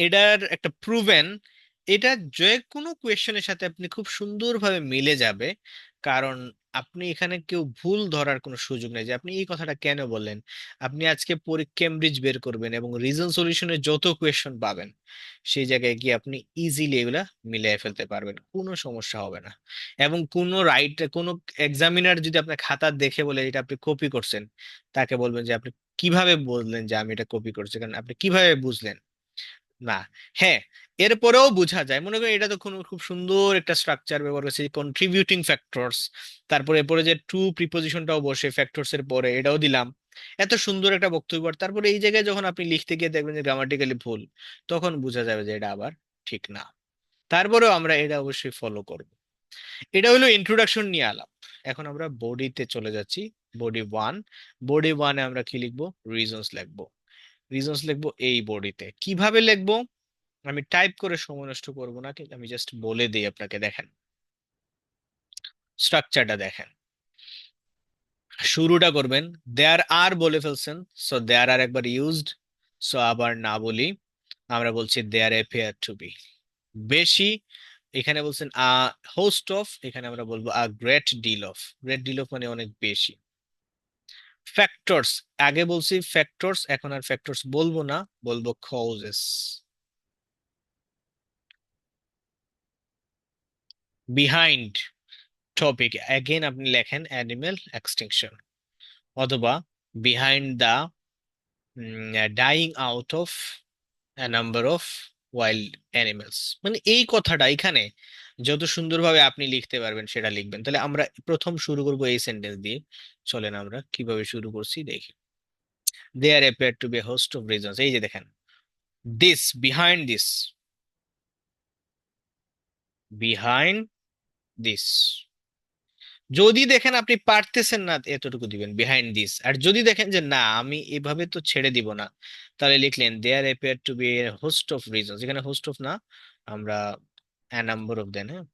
এটার একটা প্রুভেন, এটা যে কোনো কোয়েশ্চেনের সাথে আপনি খুব সুন্দরভাবে মিলে যাবে। কারণ আপনি এখানে কেউ ভুল ধরার কোনো সুযোগ নেই যে আপনি এই কথাটা কেন বললেন। আপনি আজকে কেমব্রিজ বের করবেন এবং রিজন সলিউশনের যত কোয়েশ্চন পাবেন সেই জায়গায় গিয়ে আপনি ইজিলি এগুলা মিলিয়ে ফেলতে পারবেন, কোনো সমস্যা হবে না। এবং কোনো কোনো এক্সামিনার যদি আপনার খাতা দেখে বলে এটা আপনি কপি করছেন, তাকে বলবেন যে আপনি কিভাবে বললেন যে আমি এটা কপি করছি, কারণ আপনি কিভাবে বুঝলেন না। হ্যাঁ, এরপরেও বোঝা যায়, মনে করেন এটা তো কোনো খুব সুন্দর একটা স্ট্রাকচার ব্যবহার করছে, কন্ট্রিবিউটিং ফ্যাক্টরস, তারপরে এরপরে যে টু প্রিপোজিশনটাও বসে ফ্যাক্টরস এর পরে এটাও দিলাম। এত সুন্দর একটা বক্তব্য, তারপরে এই জায়গায় যখন আপনি লিখতে গিয়ে দেখবেন যে গ্রামাটিক্যালি ভুল, তখন বোঝা যাবে যে এটা আবার ঠিক না। তারপরেও আমরা এটা অবশ্যই ফলো করব। এটা হলো ইন্ট্রোডাকশন নিয়ে আলাপ। এখন আমরা বডিতে চলে যাচ্ছি। বডি 1। বডি 1-এ আমরা কি লিখবো? রিজনস লিখবো। রিজনস লিখবো এই বডিতে। কিভাবে লিখবো? আমি টাইপ করে সময় নষ্ট করবো না, কিন্তু আমি জাস্ট বলে দিই আপনাকে, দেখেন স্ট্রাকচারটা দেখেন। শুরুটা করবেন দেয়ার আর বলে ফেলছেন, সো দেয়ার আর একবার ইউজড, সো আবার না বলি, আমরা বলছি দেয়ার অ্যাপিয়ার টু বি। বেশি, এখানে বলছেন হোস্ট অফ, এখানে আমরা বলবো great deal of. Great deal of মানে অনেক বেশি। ফ্যাক্টরস, আগে বলছি ফ্যাক্টরস, এখন আর ফ্যাক্টরস বলবো না, বলবো কজেস। বিহাইন্ড টপিক, অ্যাগেন আপনি লেখেন অ্যানিমেল এক্সটিংশন, অথবা behind the dyeing out of number of wild animals. মানে এই কথাটা এখানে যত সুন্দরভাবে আপনি লিখতে পারবেন সেটা লিখবেন। তাহলে আমরা প্রথম শুরু করব এই সেন্টেন্স দিয়ে। চলেন আমরা কিভাবে শুরু করছি দেখি। There appear to be host of reasons, এই যে দেখেন, this, behind this, behind this. যদি দেখেন আপনি পারতেছেন না, এতটুকু দিবেন বিহাইন্ড দিস। আর যদি দেখেন যে না আমি এভাবে তো ছেড়ে দিব না, তাহলে লিখলেন there appear to be a host of reasons. এখানে হোস্ট অফ না, আমরা a number of দেন, হ্যাঁ,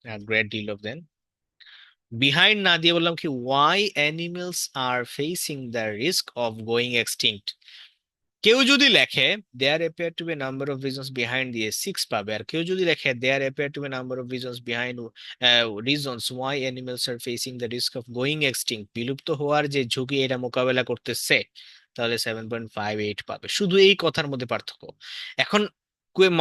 a great deal of দেন। বিহাইন্ড না দিয়ে বললাম কি why animals are facing the risk of going extinct। কেউ যদি লেখে there appear to be number of reasons behind দিয়ে 6 পাবে, আর কেউ যদি লেখে there appear to be number of reasons behind reasons why animals are facing the risk of going extinct, বিলুপ্ত হওয়ার যে ঝুঁকি এটা মোকাবেলা করতেছে, তাহলে 7.58 পাবে। শুধু এই কথার মধ্যে পার্থক্য। এখন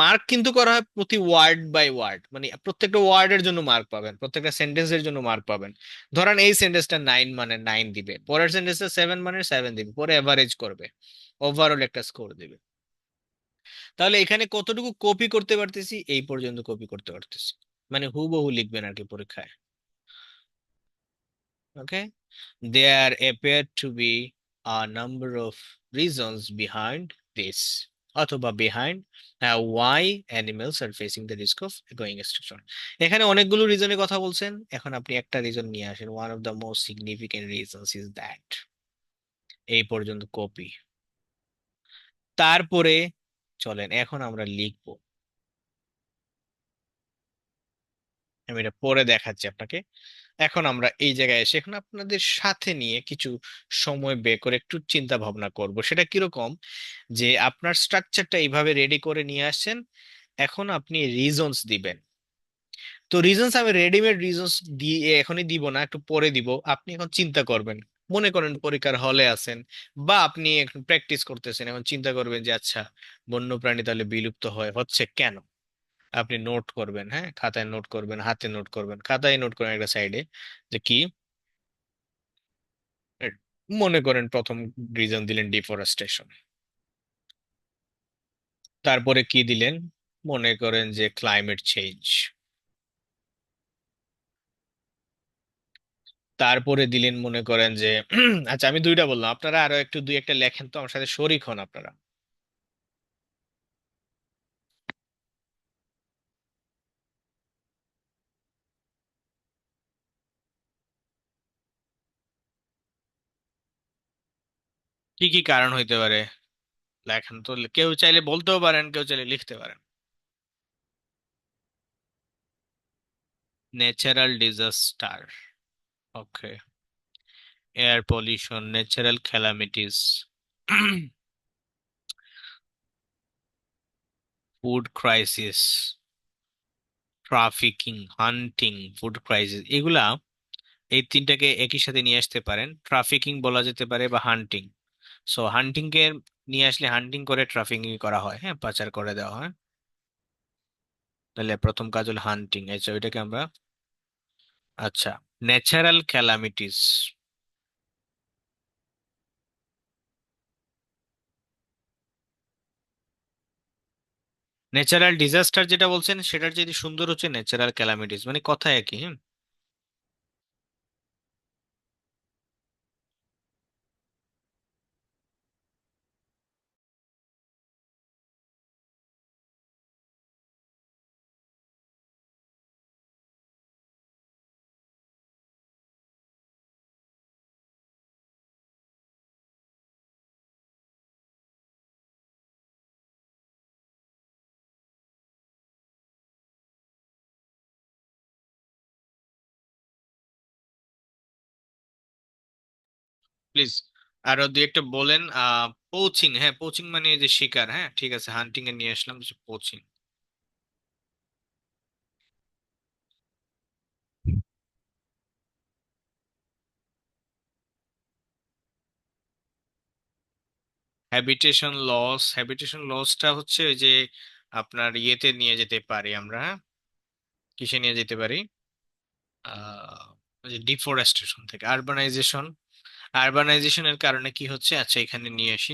মার্ক কিন্তু করা হয় প্রতি ওয়ার্ড বাই ওয়ার্ড, মানে প্রত্যেকটা ওয়ার্ডের জন্য মার্ক পাবেন, প্রত্যেকটা সেন্টেন্সের জন্য মার্ক পাবেন। ধরেন এই সেন্টেন্সটা 9 মানে 9 দিবে, পরের সেন্টেন্সটা 7 মানে 7 দিবে, পরে এভারেজ করবে, ওভারঅল একটা স্কোর দিবে। তাহলে এখানে কতটুকু কপি করতে পারতেছি? এই পর্যন্ত কপি করতে পারতেছি, মানে হুবহু লিখবেন আর কি পরীক্ষায়। ওকে, দেয়ার appear to be a number of reasons behind this, অথবা behind why animals are facing the risk of going extinction। এখানে অনেকগুলো রিজনের কথা বলছেন, এখন আপনি একটা রিজন নিয়ে আসেন, one of the most significant reasons is that। এই পর্যন্ত কপি। তারপরে চলেন এখন আমরা লিখবো। আমি এটা পরে দেখাচ্ছি আপনাকে। এখন আমরা এই জায়গায় এসে এখন আপনাদের সাথে নিয়ে কিছু সময় বের করে একটু চিন্তা ভাবনা করব। সেটা কিরকম, যে আপনার স্ট্রাকচারটা এইভাবে রেডি করে নিয়ে আসছেন, এখন আপনি রিজনস দিবেন। তো রিজনস আমি রেডিমেড রিজনস দিয়ে এখনই দিব না, একটু পরে দিব। আপনি এখন চিন্তা করবেন, মনে করেন পরীক্ষার হলে আছেন বা আপনি এখন প্র্যাকটিস করতেছেন, এখন চিন্তা করবেন যে আচ্ছা বন্যপ্রাণী তাহলে বিলুপ্ত হচ্ছে কেন। আপনি নোট করবেন, হ্যাঁ, খাতায় নোট করবেন, হাতে নোট করবেন, খাতায় নোট করেন একটা সাইডে, যে কি এ, মনে করেন প্রথম রিজন দিলেন ডিফরেস্টেশন, তারপরে কি দিলেন, মনে করেন যে ক্লাইমেট চেঞ্জ, তারপরে দিলেন মনে করেন যে আচ্ছা আমি দুইটা বললাম, আপনারা আরো একটু দুই একটা লেখেন তো, আমার সাথে শরিক হন আপনারা। কি কি কারণ হইতে পারে লেখেন তো, কেউ চাইলে বলতেও পারেন, কেউ চাইলে লিখতে পারেন। Natural disaster, okay, air pollution, natural calamities, food crisis, trafficking, hunting, food crisis, এগুলা এই তিনটাকে একই সাথে নিয়ে আসতে পারেন, ট্রাফিকিং বলা যেতে পারে বা হান্টিং। সো হান্টিং কে নিয়ে আসলে হান্টিং করে ট্রাফিকিং করা হয়, হ্যাঁ, পাচার করে দেওয়া হয়। তাহলে প্রথম কাজ হলো হান্টিং, আচ্ছা ওইটাকে আমরা, আচ্ছা, ন্যাচারাল ক্যালামিটিস। ন্যাচারাল ডিজাস্টার যেটা বলছেন সেটার যদি সুন্দর হচ্ছে ন্যাচারাল ক্যালামিটিস, মানে কথা একই, হ্যাঁ। প্লিজ আরো দুই একটা বলেন। পোচিং, হ্যাঁ পোচিং মানে এই যে শিকার, হ্যাঁ ঠিক আছে, হান্টিং এ নিয়ে আসলাম পোচিং। হ্যাবিটেশন লস, হ্যাবিটেশন লসটা হচ্ছে ওই যে আপনার ইয়েতে নিয়ে যেতে পারি আমরা, হ্যাঁ, কিসে নিয়ে যেতে পারি, ওই যে ডিফরেস্টেশন থেকে আরবানাইজেশন। আরবানাইজেশনের কারণে কি হচ্ছে, আচ্ছা এখানে নিয়ে আসি।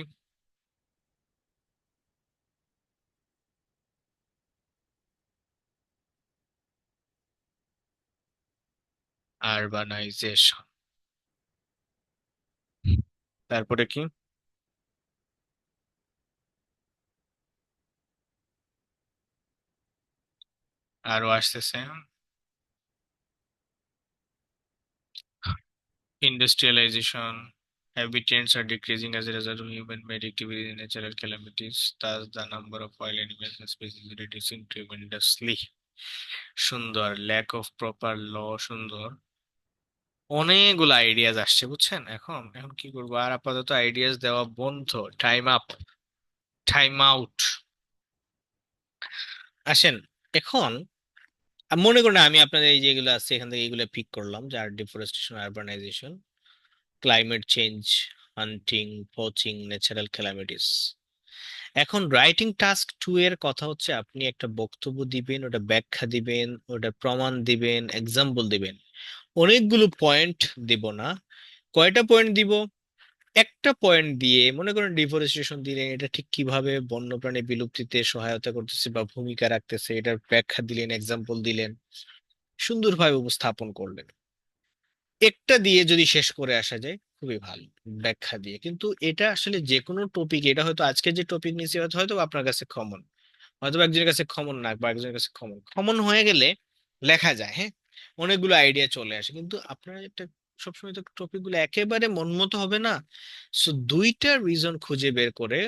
আরবানাইজেশন, তারপরে কি, আরো আসতেছে, industrialization. Habitats are decreasing as a result of human-made activities and natural calamities. Thus, the number of wild animals and species is reducing tremendously. সুন্দর, ল্যাক অফ প্রপার ল, সুন্দর। অনেকগুলো আইডিয়াজ আসছে বুঝছেন, এখন এখন কি করবো আর, আপাতত আইডিয়াজ দেওয়া বন্ধ, টাইম আপ, টাইম আউট। আসেন এখন, মনে করেন আমি আপনাদের এই যেগুলো আছে এখান থেকে এইগুলো পিক করলাম, যার ডিফরেস্টেশন, আরবানাইজেশন, ক্লাইমেট চেঞ্জ, হান্টিং, পোচিং, ন্যাচারাল ক্যালামিটিস। এখন রাইটিং টাস্ক টু এর কথা হচ্ছে আপনি একটা বক্তব্য দিবেন, ওটা ব্যাখ্যা দিবেন, ওটা প্রমাণ দিবেন, এক্সাম্পল দিবেন। অনেকগুলো পয়েন্ট দিব না, কয়টা পয়েন্ট দিব, একটা পয়েন্ট দিয়ে মনে করেন ডিফরেস্টেশন দিলেন, এটা ঠিক কিভাবে বন্যপ্রাণী বিলুপ্তিতে সহায়তা করতেছে বা ভূমিকা রাখতেছে, এটার ব্যাখ্যা দিলেন, এক্সাম্পল দিলেন, সুন্দরভাবে উপস্থাপন করলেন। একটা দিয়ে যদি শেষ করে আসা যায় খুবই ভালো, ব্যাখ্যা দিয়ে। কিন্তু এটা আসলে যে কোনো টপিক, এটা হয়তো আজকে যে টপিক নিয়েছি হয়তো হয়তো আপনার কাছে কমন, হয়তো একজনের কাছে কমন না, বা একজনের কাছে কমন, কমন হয়ে গেলে লেখা যায়, হ্যাঁ, অনেকগুলো আইডিয়া চলে আসে। কিন্তু আপনার একটা, সবসময় তো টপিক গুলো একেবারে মন মতো হবে না। সো দুইটা রিজন খুঁজে বের করে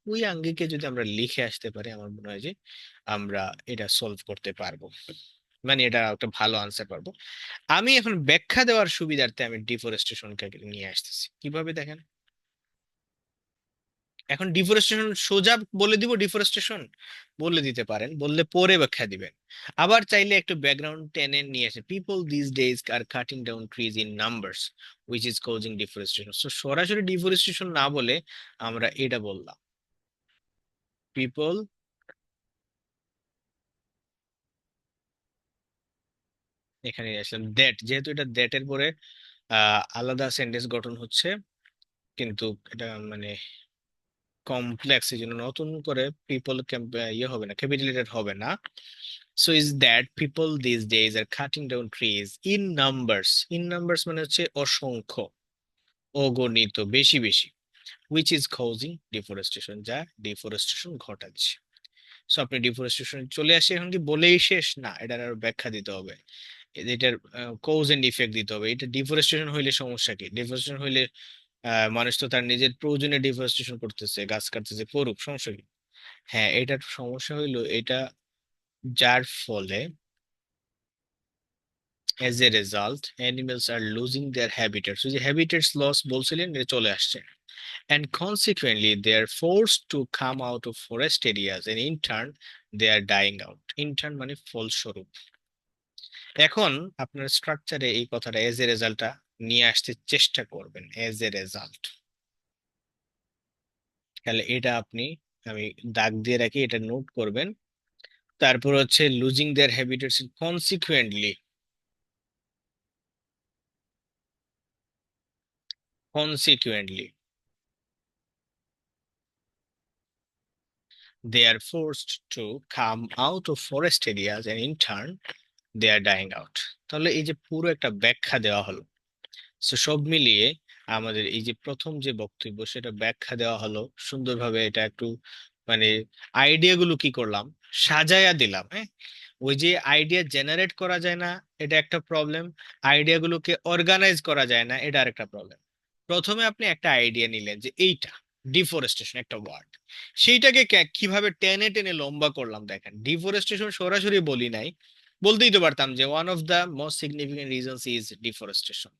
ওই আঙ্গিকে যদি আমরা লিখে আসতে পারি, আমার মনে হয় যে আমরা এটা সলভ করতে পারবো, মানে এটা একটা ভালো আনসার পারবো। আমি এখন ব্যাখ্যা দেওয়ার সুবিধার্থে আমি ডিফরেস্টেশনকে নিয়ে আসতেছি, কিভাবে দেখেন। এখন ডিফরেস্টেশন সোজা বলে দিব, ডিফরেস্টেশন বলে দিতে পারেন, বললে পরে ব্যাখ্যা দিবেন। আবার চাইলে একটু ব্যাকগ্রাউন্ড টেনে নিয়ে আসে, people these days are cutting down trees in numbers which is causing deforestation. So সরাসরি ডিফরেস্টেশন না বলে আমরা এটা বললাম, পিপল, এখানে আসলাম দ্যাট, যেহেতু এটা দ্যাট এর পরে আলাদা সেন্টেন্স গঠন হচ্ছে, কিন্তু এটা মানে কমপ্লেক্স, এই জন্য নতুন করে পিপল ইয়ে হবে না, ক্যাপিটালেটেড হবে না। So is that people these days are cutting down trees in numbers, in numbers মানে হচ্ছে অসংখ্য, অগণিত, বেশি বেশি, হুইচ ইজ কজিং ডিফরেস্টেশন, যা ডিফরেস্টেশন ঘটাচ্ছে। সো আপনি ডিফরেস্টেশন চলে আসে, এখন কি বলেই শেষ না, এটার আরো ব্যাখ্যা দিতে হবে, এটার কজ এন্ড ইফেক্ট দিতে হবে। এটা ডিফরেস্টেশন হইলে সমস্যা কি, ডিফরেস্টেশন হইলে মানুষ তো তার নিজের প্রয়োজনে ডিফরেস্টেশন করতেছে, গাছ কাটতেছে, করুক, সমস্যা কি। হ্যাঁ, এটার সমস্যা হইলো এটা, যার ফলে as a result animals are losing their habitats, ওই যে হ্যাবিটেটস লস বলছিলেন, এটা চলে আসছে। And consequently, they are forced to come out of forest areas, and in turn, they are dying out. In turn মানে ফলস্বরূপ, এখন আপনার স্ট্রাকচারে এই কথাটা এজ এ রেজাল্টটা নিয়ে আসতে চেষ্টা করবেন, এজ এ রেজাল্ট। তাহলে এটা আপনি, আমি দাগ দিয়ে রাখি, এটা নোট করবেন। তারপর হচ্ছে losing their habitats consequently, consequently they are forced to come out of forest areas and in turn they are dying out। তাহলে এই যে পুরো একটা ব্যাখ্যা দেওয়া হলো, তো সব মিলিয়ে আমাদের এই যে প্রথম যে বক্তব্য সেটা ব্যাখ্যা দেওয়া হলো সুন্দরভাবে। এটা একটু মানে আইডিয়া গুলো কি করলাম, সাজায়া দিলাম। হ্যাঁ, ওই যে আইডিয়া জেনারেট করা যায় না, এটা একটা প্রবলেম। আইডিয়া গুলোকে অর্গানাইজ করা যায় না, এটা আরেকটা প্রবলেম। প্রথমে আপনি একটা আইডিয়া নিলেন যে এইটা ডিফরেস্টেশন একটা ওয়ার্ড, সেইটাকে কিভাবে টেনে টেনে লম্বা করলাম। দেখেন, ডিফরেস্টেশন সরাসরি বলি নাই, বলতেই তো পারতাম যে one of the most significant reasons is deforestation.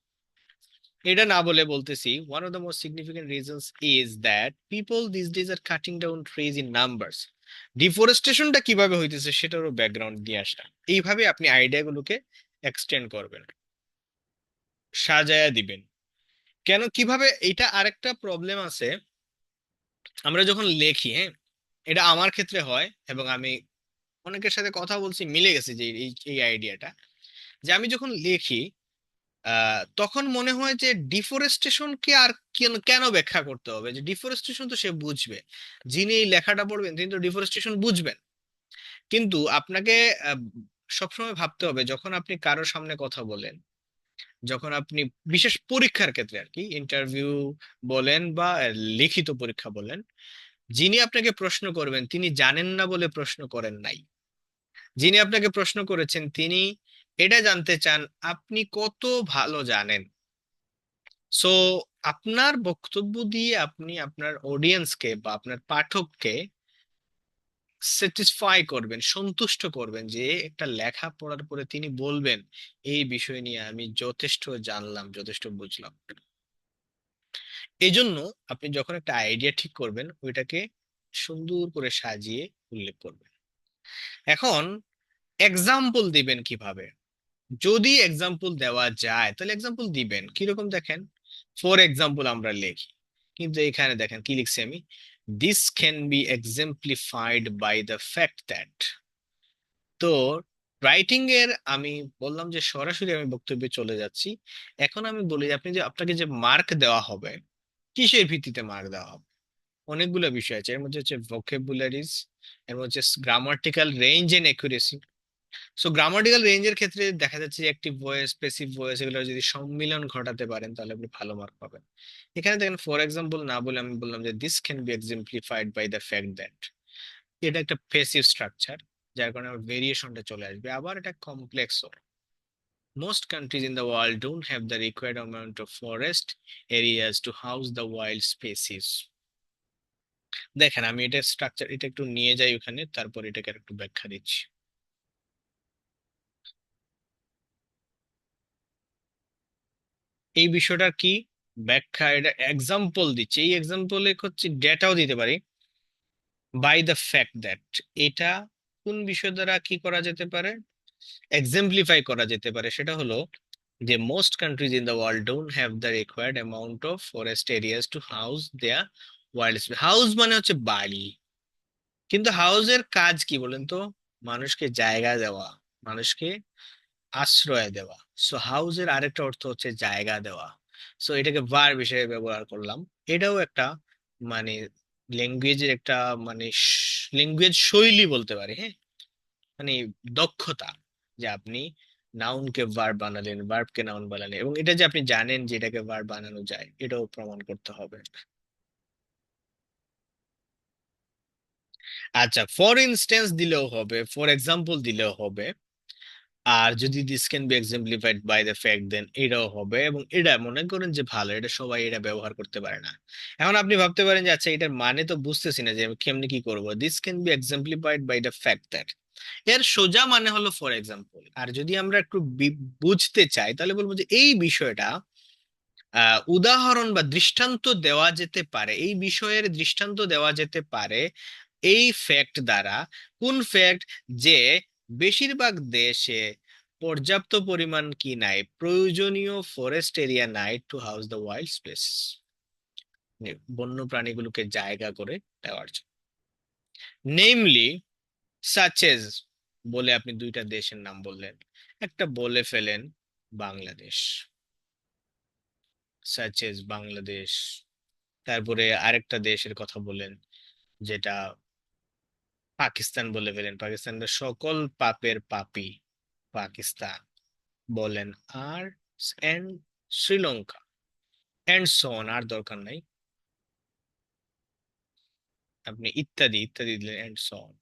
এটা না বলে বলতেছি one of the most significant reasons is that people these days are cutting down trees in numbers। ডিফরেস্টেশনটা কিভাবে হইতেছে সেটারও ব্যাকগ্রাউন্ড দিয়ে আসা। এইভাবে আপনি আইডিয়া গুলোকে এক্সটেন্ড করবেন, সাজায়া দিবেন। কেন কিভাবে, এটা আরেকটা প্রবলেম আছে। আমরা যখন লেখি, হ্যাঁ, এটা আমার ক্ষেত্রে হয় এবং আমি অনেকের সাথে কথা বলছি, মিলে গেছে যে এই এই আইডিয়াটা, যে আমি যখন লিখি তখন মনে হয় যে ডিফরেস্টেশনকে আর কেন কেন ব্যাখ্যা করতে হবে, যে ডিফরেস্টেশন তো সে বুঝবে, যিনি এই লেখাটা পড়বেন তিনি তো ডিফরেস্টেশন বুঝবেন। কিন্তু আপনাকে আহ, সবসময় ভাবতে হবে যখন আপনি কারোর সামনে কথা বলেন, যখন আপনি বিশেষ পরীক্ষার ক্ষেত্রে আর কি, ইন্টারভিউ বলেন বা লিখিত পরীক্ষা বলেন, যিনি আপনাকে প্রশ্ন করবেন তিনি জানেন না বলে প্রশ্ন করেন নাই। যিনি আপনাকে প্রশ্ন করেছেন তিনি এটা জানতে চান আপনি কত ভালো জানেন। সো আপনার বক্তব্য দিয়ে আপনি আপনার অডিয়েন্সকে বা আপনার পাঠককে স্যাটিসফাই করবেন, সন্তুষ্ট করবেন, যে একটা লেখা পড়ার পরে তিনি বলবেন এই বিষয় নিয়ে আমি যথেষ্ট জানলাম, যথেষ্ট বুঝলাম। এই জন্য আপনি যখন একটা আইডিয়া ঠিক করবেন ওইটাকে সুন্দর করে সাজিয়ে উল্লেখ করবেন। এখন এক্সাম্পল দিবেন কিভাবে, যদি এক্সাম্পল দেওয়া যায় তাহলে এক্সাম্পল দিবেন কিরকম দেখেন। ফর এক্সাম্পল আমরা লিখি, কিন্তু এখানে দেখেন কি লিখছি আমি, this can be exemplified by the fact that. তো রাইটিং এর আমি বললাম যে সরাসরি আমি বক্তব্যে চলে যাচ্ছি। এখন আমি বলি আপনি যে আপনাকে যে মার্ক দেওয়া হবে, কিসের ভিত্তিতে মার্ক দেওয়া হবে, অনেকগুলো বিষয় আছে। এর মধ্যে হচ্ছে ভোকাবুলারিজ, এর মধ্যে হচ্ছে grammatical range and accuracy. So grammatical রেঞ্জের ক্ষেত্রে দেখা যাচ্ছে যে অ্যাক্টিভ ভয়েস, প্যাসিভ ভয়েস, এগুলো যদি সম্মিলন ঘটাতে পারেন তাহলে আপনি ভালো মার্ক পাবেন। এখানে দেখেন ফর এক্সাম্পল না বলে আমি বললাম যে this can be exemplified by the fact that. এটা একটা প্যাসিভ স্ট্রাকচার, যার কারণে আমার ভেরিয়েশনটা চলে আসবে। আবার এটা কমপ্লেক্সও। Most countries in the world don't have the required amount of forest areas to house the wild species। দেখেন আমি এটা স্ট্রাকচার, এটা একটু নিয়ে যাই ওখানে, তারপর এটাকে একটু ব্যাখ্যা দিচ্ছি। এই বিষয়টার কি ব্যাখ্যা, এটা এক্সাম্পল দিচ্ছে, এই এক্সাম্পলে হচ্ছে ডেটাও দিতে পারি। বাই দ্য ফ্যাক্ট দ্যাট, এটা কোন বিষয় দ্বারা কি করা যেতে পারে, এক্সাম্পলিফাই করা যেতে পারে, সেটা হলো যে most countries in the world don't have the required amount of forest areas to house their wild. House মানে হচ্ছে বাড়ি, কিন্তু হাউসের কাজ কি বলেন তো, মানুষকে জায়গা দেওয়া, মানুষকে আশ্রয় দেওয়া। সো হাউসের আরেকটা অর্থ হচ্ছে জায়গা দেওয়া। সো এটাকে ভার্ব হিসেবে ব্যবহার করলাম। এটাও একটা মানে ল্যাঙ্গুয়েজের একটা মানে ল্যাঙ্গুয়েজ শৈলী বলতে পারি, হ্যাঁ, মানে দক্ষতা, যে আপনি নাউনকে ভার্ব বানালেন, ভার্বকে নাউন বানালেন, এবং এটা যে আপনি জানেন যে এটাকে ভার্ব বানানো যায় এটাও প্রমাণ করতে হবে। আচ্ছা, ফর ইনস্টেন্স দিলেও হবে, ফর এক্সাম্পল দিলেও হবে। আর যদি this can be exemplified by the fact then এটাও হবে। এবং এটা মনে করেন যে ভালো, এটা সবাই এটা ব্যবহার করতে পারে না। এখন আপনি ভাবতে পারেন যে আচ্ছা এটার মানে তো বুঝতেছি না, যে আমি কেমনি কি করব, this can be exemplified by the fact that, এর সোজা মানে হলো ফর এক্সাম্পল। আর যদি আমরা একটু বুঝতে চাই তাহলে বলবো যে এই বিষয়টা উদাহরণ বা দৃষ্টান্ত দেওয়া যেতে পারে, এই বিষয়ের দৃষ্টান্ত দেওয়া যেতে পারে এই ফ্যাক্ট দ্বারা। কোন ফ্যাক্ট, যে বেশিরভাগ দেশে পর্যাপ্ত পরিমাণ কি নাই, প্রয়োজনীয় ফরেস্ট এরিয়া নাই to house the wild space, বন্য প্রাণীগুলোকে জায়গা করে দেওয়ার জন্য। নেমলি সাচেজ, বলে আপনি দুইটা দেশের নাম বললেন, একটা বলে ফেলেন বাংলাদেশ, সাচেজ বাংলাদেশ। তারপরে আরেকটা দেশের কথা বলেন, যেটা পাকিস্তান বলে ফেলেন, পাকিস্তানের সকল পাপের পাপী পাকিস্তান বলেন। আর and Sri Lanka, and so on, আর দরকার নাই, আপনি ইত্যাদি ইত্যাদি দিলেন, এন্ড সো অন।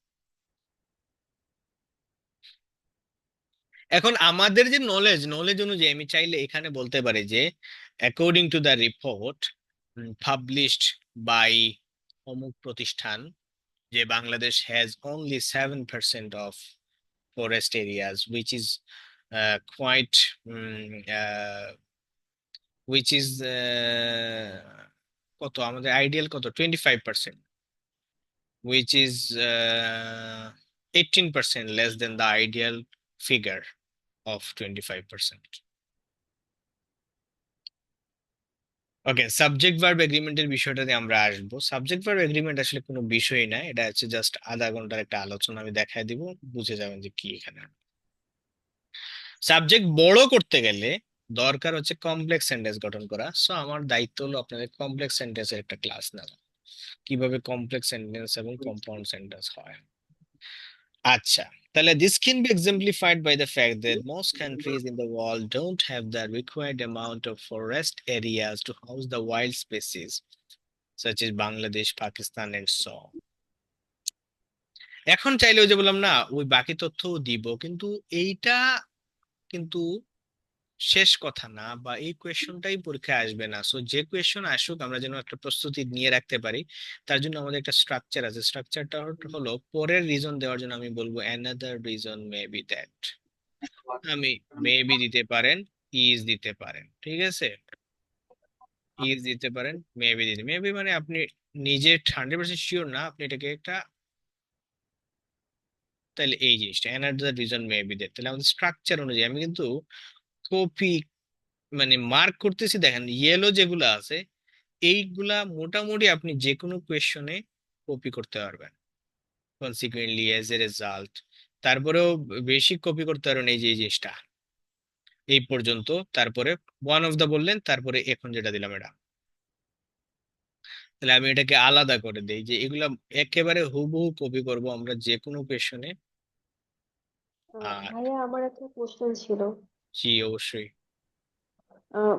এখন আমাদের যে নলেজ, নলেজ অনুযায়ী আমি চাইলে এখানে বলতে পারি যে according to the report published by অমুক প্রতিষ্ঠান, যে বাংলাদেশ has only 7% of forest areas which is quite, which is কত আমাদের আইডিয়াল কত 25%, which is 18% less than the ideal figure of 25%. Okay, subject verb এগ্রিমেন্টের বিষয়টাতে আমরা আসবো। সাবজেক্ট ভার্ব এগ্রিমেন্ট আসলে কোনো বিষয়ই না, এটা হচ্ছে জাস্ট আধা ঘন্টার একটা আলোচনা, আমি দেখাই দিব, বুঝে যাবেন যে কি এখানে। সাবজেক্ট বড় করতে গেলে দরকার হচ্ছে কমপ্লেক্স সেন্টেন্স গঠন করা। সো আমার দায়িত্ব হলো আপনাদের কমপ্লেক্স সেন্টেন্সের একটা ক্লাস নেওয়া, কিভাবে কমপ্লেক্স সেন্টেন্স এবং কম্পাউন্ড সেন্টেন্স হয়। আচ্ছা, তাহলে this can be exemplified by the fact that most countries in the world don't have the required amount of forest areas to house the wild species such as Bangladesh, Pakistan and so on. এখন চাইলে ওই যে বললাম না, ওই বাকি তথ্যও দিব, কিন্তু এইটা কিন্তু শেষ কথা না, বা এই কোয়েশ্চনটাই পরীক্ষায় আসবে না। সো যে কোয়েশ্চন আসুক আমরা যেন একটা প্রস্তুতি নিয়ে রাখতে পারি, তার জন্য আমাদের একটা স্ট্রাকচার আছে। স্ট্রাকচারটা হলো পরের রিজন দেওয়ার জন্য আমি বলবো another reason may be that, আমি মেবি দিতে পারেন, ইজ দিতে পারেন, ঠিক আছে, ইজ দিতে পারেন, মেবি দিতে, মেবি মানে আপনি নিজে 100% শিওর না, আপনি এটাকে একটা, তাহলে এই জিনিসটা অ্যানাদার রিজন মেবি দ্যাট, তাহলে আমাদের স্ট্রাকচার অনুযায়ী আমি কিন্তু কপি মানে মার্ক করতেছি। দেখেন ইয়েলো যেগুলো আছে এইগুলা মোটামুটি আপনি যে কোনো কোয়েশ্চনে কপি করতে পারবেন কনসিকুয়েন্টলি এজ এ রেজাল্ট। তারপরেও বেশি কপি করতে পারবেন এই যে এই জিনিসটা এই পর্যন্ত, তারপরে ওয়ান অফ দা বললেন, তারপরে এখন যেটা দিলাম এটা। তাহলে আমি এটাকে আলাদা করে দেই যে এগুলা একেবারে হুবহু কপি করব আমরা যে কোনো কোয়েশনে। আর
ভাইয়া আমার একটা কোশ্চেন ছিল।
জি অবশ্যই।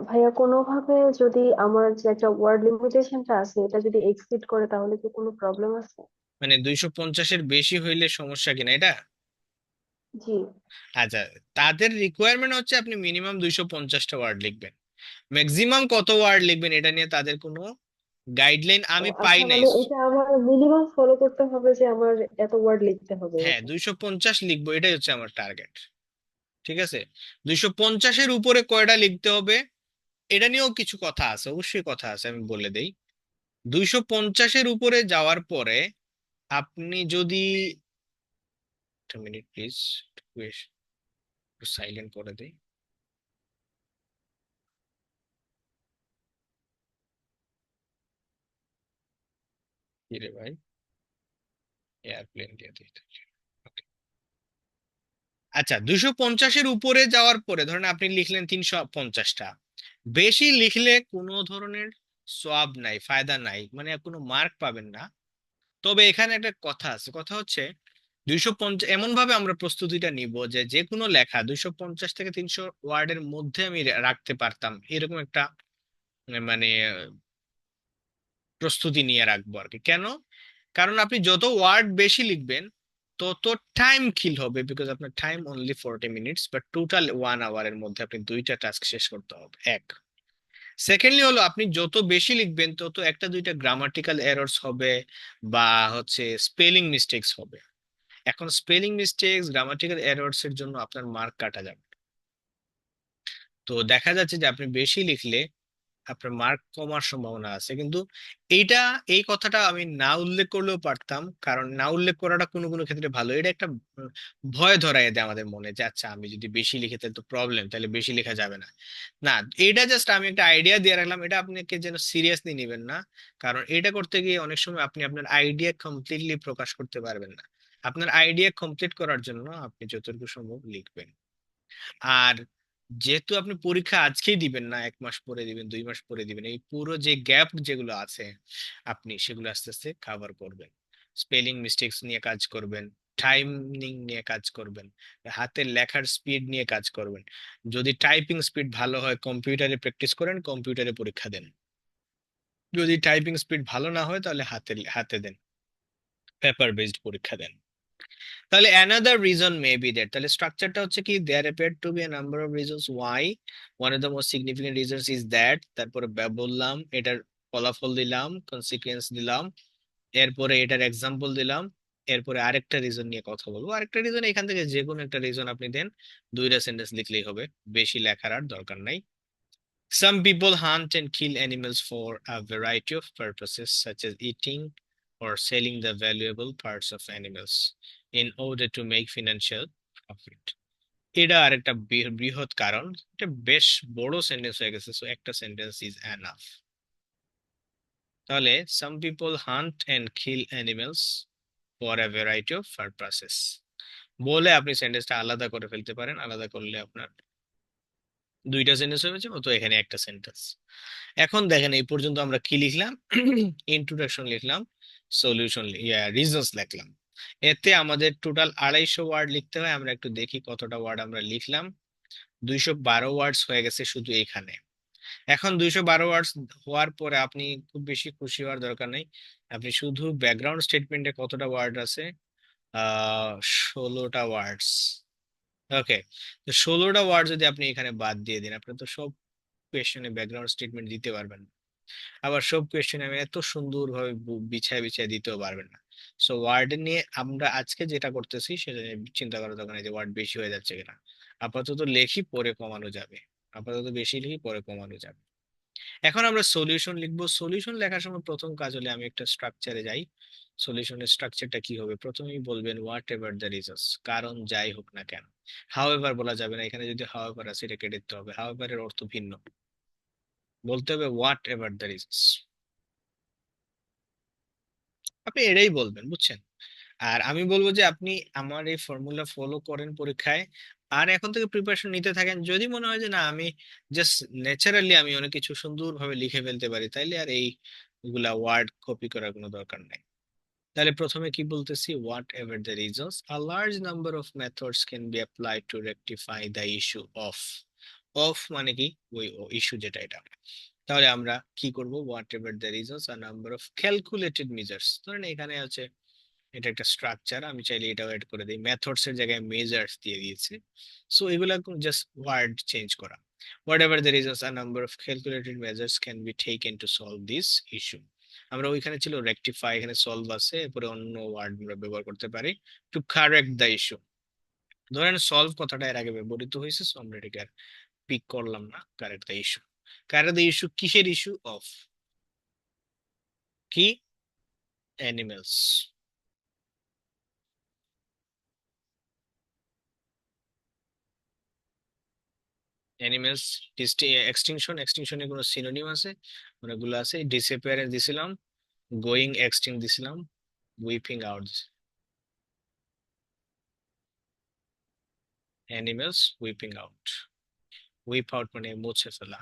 ভাইয়া কোনোভাবে যদি আমার যে একটা ওয়ার্ড লিমিটেশনটা আছে এটা যদি এক্সিড করে তাহলে কি কোনো প্রবলেম আছে?
মানে 250-এর বেশি হইলে সমস্যা কিনা এটা?
জি।
আচ্ছা, তাদের রিকোয়ারমেন্ট হচ্ছে আপনি মিনিমাম 250টা ওয়ার্ড লিখবেন, ম্যাক্সিমাম কত ওয়ার্ড লিখবেন এটা নিয়ে তাদের কোনো গাইডলাইন
ও
আমি পাই
আচ্ছা,
নাই।
মানে এটা আমার মিনিমাম ফলো করতে হবে যে আমার এত ওয়ার্ড লিখতে হবে
হ্যাঁ,
এরকম?
250 লিখবো, এটাই হচ্ছে আমার টার্গেট, ঠিক আছে। 250-এর উপরে কয়টা লিখতে হবে এটা নিয়েও কিছু কথা আছে, অবশ্যই কথা আছে, আমি বলে দেই। 250-এর উপরে যাওয়ার পরে আপনি যদি, একটা মিনিট প্লিজ, একটু সাইলেন্ট করে দেই। কি রে ভাই, এয়ারপ্লেন দিয়ে দিই। Okay. আচ্ছা, 250-এর উপরে যাওয়ার পরে ধরেন আপনি লিখলেন 350টা, বেশি লিখলে কোনো ধরনের সওয়াব নাই, ফায়দা নাই, মানে কোনো মার্ক পাবেন না। তবে এখানে একটা কথা আছে, কথা হচ্ছে 250 এমন ভাবে আমরা প্রস্তুতিটা নিব যে যে কোনো লেখা 250 থেকে 300 ওয়ার্ডের মধ্যে আমি রাখতে পারতাম, এরকম একটা মানে প্রস্তুতি নিয়ে রাখবো আর কি। কেন? কারণ আপনি যত ওয়ার্ড বেশি লিখবেন তত টাইম কিল হবে, বিকজ আপনার time only 40 minutes, but total 1 আওয়ারের মধ্যে আপনি দুইটা টাস্ক শেষ করতে হবে, এক। সেকেন্ডলি হলো আপনি যত বেশি লিখবেন তত একটা দুইটা গ্রামাটিক্যাল এরর্স হবে, বা হচ্ছে স্পেলিং মিস্টেক্স হবে। এখন স্পেলিং মিস্টেক্স গ্রামাটিক্যাল এরর্স এর জন্য আপনার মার্ক কাটা যাবে। তো দেখা যাচ্ছে যে আপনি বেশি লিখলে আপনার মার্ক কমার সম্ভাবনা আছে। কিন্তু এইটা, এই কথাটা আমি না উল্লেখ করলেও পারতাম, কারণ না উল্লেখ করাটা কোনো কোনো ক্ষেত্রে ভালো। এটা একটা ভয় ধরায় দেয় আমাদের মনে যে আচ্ছা আমি যদি বেশি লিখি তাহলে তো প্রবলেম, তাহলে বেশি লেখা যাবে না। না, এটা জাস্ট আমি একটা আইডিয়া দিয়ে রাখলাম, এটা আপনাকে যেন সিরিয়াসলি নেবেন না। কারণ এটা করতে গিয়ে অনেক সময় আপনি আপনার আইডিয়া কমপ্লিটলি প্রকাশ করতে পারবেন না। আপনার আইডিয়া কমপ্লিট করার জন্য আপনি যতটুকু সম্ভব লিখবেন। আর যেহেতু আপনি পরীক্ষা আজকেই দিবেন না, 1 মাস পরে দিবেন, 2 মাস পরে দিবেন, এই পুরো যে গ্যাপ যেগুলো আছে আপনি সেগুলো আস্তে আস্তে কাভার করবেন। স্পেলিং মিস্টেক্স নিয়ে কাজ করবেন, টাইমিং নিয়ে কাজ করবেন, হাতের লেখার স্পিড নিয়ে কাজ করবেন। যদি টাইপিং স্পিড ভালো হয় কম্পিউটারে প্র্যাকটিস করেন, কম্পিউটারে পরীক্ষা দেন। যদি টাইপিং স্পিড ভালো না হয় তাহলে হাতে হাতে দেন, পেপার বেসড পরীক্ষা দেন। তাহলে another reason may be that, তাহলে স্ট্রাকচারটা হচ্ছে কি, there appear to be a number of reasons why, one of the most significant reasons is that, তারপরে বললাম এটার ফলাফল দিলাম, কনসিকুয়েন্স দিলাম, এরপরে এটার এক্সাম্পল দিলাম, এরপরে আরেকটা রিজন নিয়ে কথা বলবো। আরেকটা রিজন এখান থেকে যে কোনো একটা রিজন আপনি দেন, 2টা সেন্টেন্স লিখলেই হবে, বেশি লেখার আর দরকার নাই। Some people hunt and kill animals for a variety of purposes, such as eating or selling the valuable parts of animals in order to make financial profit. এটা আরেকটা বৃহৎ কারণ। এটা বেশ বড় সেন্টেন্স হয়ে গেছে, সো একটা সেন্টেন্স ইজ এনাফ। তাহলে some people hunt and kill animals for a variety of purposes বলে আপনি সেন্টেন্সটা আলাদা করে ফেলতে পারেন। আলাদা করলে আপনার 2টা সেন্টেন্স হয়ে যাবে, তো এখানে একটা সেন্টেন্স। এখন দেখেন এই পর্যন্ত আমরা কি লিখলাম, ইন্ট্রোডাকশন লিখলাম, সলিউশন রিজনস লিখলাম। এতে আমাদের টোটাল 250 ওয়ার্ড লিখতে হয়। আমরা একটু দেখি কতটা ওয়ার্ড আমরা লিখলাম। 212 ওয়ার্ডস হয়ে গেছে শুধু এখানে। এখন 212 ওয়ার্ডস হওয়ার পরে আপনি খুব বেশি খুশি হওয়ার দরকার নেই। আপনি শুধু ব্যাকগ্রাউন্ড স্টেটমেন্টে কতটা ওয়ার্ড আছে, 16টা ওয়ার্ডস। ওকে, তো 16টা ওয়ার্ড যদি আপনি এখানে বাদ দিয়ে দিন, আপনি তো সব কোয়েশ্চেনে ব্যাকগ্রাউন্ড স্টেটমেন্ট দিতে পারবেন না। আবার সব কোয়েশ্চেন আমি এত সুন্দরভাবে বিছায় বিছায় দিতেও পারবেন না। সো ওয়ার্ড নিয়ে আমরা আজকে যেটা করতেছি সেটা নিয়ে চিন্তা করার দরকার নেই যে ওয়ার্ড বেশি হয়ে যাচ্ছে কিনা। আপাতত লেখি, পরে কমানো যাবে। আপাতত বেশি লিখি, পরে কমানো যাবে। এখন আমরা সলিউশন লিখবো। সলিউশন লেখার সময় প্রথম কাজ হলে আমি একটা স্ট্রাকচারে যাই। সলিউশনের স্ট্রাকচারটা কি হবে, প্রথমেই বলবেন হোয়াট এভার দ্য রিজনস, কারণ যাই হোক না কেন। হাউ এভার বলা যাবে না, এখানে যদি হাউ এভার আছে এটা কেটে দিতে হবে। হাউ এভার এর অর্থ ভিন্ন, বলতে হবে হোয়াট এভার দ্য রিজনস। আপনি এটাই বলবেন, বুঝছেন? আর আমি বলবো যে আপনি আমার এই ফর্মুলা ফলো করেন পরীক্ষায়, আর এখন থেকে প্রিপারেশন নিতে থাকেন। যদি মনে হয় যে না আমি জাস্ট ন্যাচারালি আমি অনেক কিছু সুন্দরভাবে লিখে ফেলতে পারি, তাইলে আর এইগুলা ওয়ার্ড কপি করার কোনো দরকার নাই। তাহলে প্রথমে কি বলতেছি, what ever the reasons a large number of methods can be applied to rectify the issue of. Of মানে কি, ওই ইস্যু যেটা এটা। তাহলে আমরা কি করব, what ever the reasons a number of calculated measures. ধরেন এখানে আছে, এটা একটা স্ট্রাকচার, আমি চাইলে এটাও এড করে দিই, মেথডস এর জায়গায় মেজার্স দিয়ে দিয়েছি। সো এগুলা জাস্ট ওয়ার্ড চেঞ্জ করা। What ever the reasons a number of calculated measures can be taken to solve this issue. আমরা ওইখানে ছিল রেকটিফাই, এখানে সলভ আছে, এরপরে অন্য ওয়ার্ড আমরা ব্যবহার করতে পারি টু কারেক্ট দ্য ইস্যু। ধরেন সলভ কথাটা এর আগে ব্যবহৃত হয়েছে, সো আমরা এটাকে আর পিক করলাম না। Correct the issue, correct the issue কিসের ইস্যু, অফ কি, অ্যানিমেলস। অ্যানিমেলস এক্সটিংশন, এক্সটিংশনের কোনো সিনোনিম আছে, অনেকগুলো আছে। ডিসঅ্যাপিয়ারেন্স দিছিলাম, গোয়িং এক্সটিং দিছিলাম, wiping out, animals wiping out. Wipe out মানে মুছে ফেলা।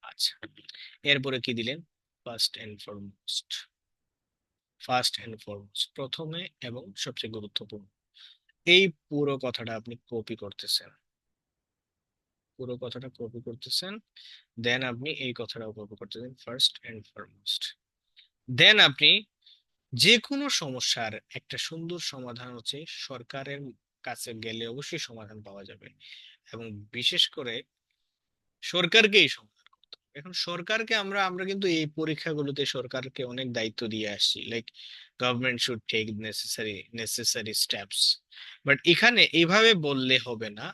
আচ্ছা, এরপরে কি দিলেন, first and foremost. First and foremost, প্রথমে এবং সবচেয়ে গুরুত্বপূর্ণ। এই পুরো কথাটা আপনি কপি করতেছেন, পুরো কথাটা কপি করতেছেন। দেন আপনি এই কথাটাও কপি করতেছেন, ফার্স্ট এন্ড ফরমোস্ট। দেন আপনি যে কোনো সমস্যার একটা সুন্দর সমাধান হচ্ছে সরকারের কাছে গেলে অবশ্যই সমাধান পাওয়া যাবে, এবং বিশেষ করে সরকারকেই সমাধান করতে হবে। এখন সরকারকে আমরা আমরা কিন্তু এই পরীক্ষাগুলোতে সরকারকে অনেক দায়িত্ব দিয়ে আসছি, like government should take necessary steps. But এখানে এইভাবে বললে হবে না।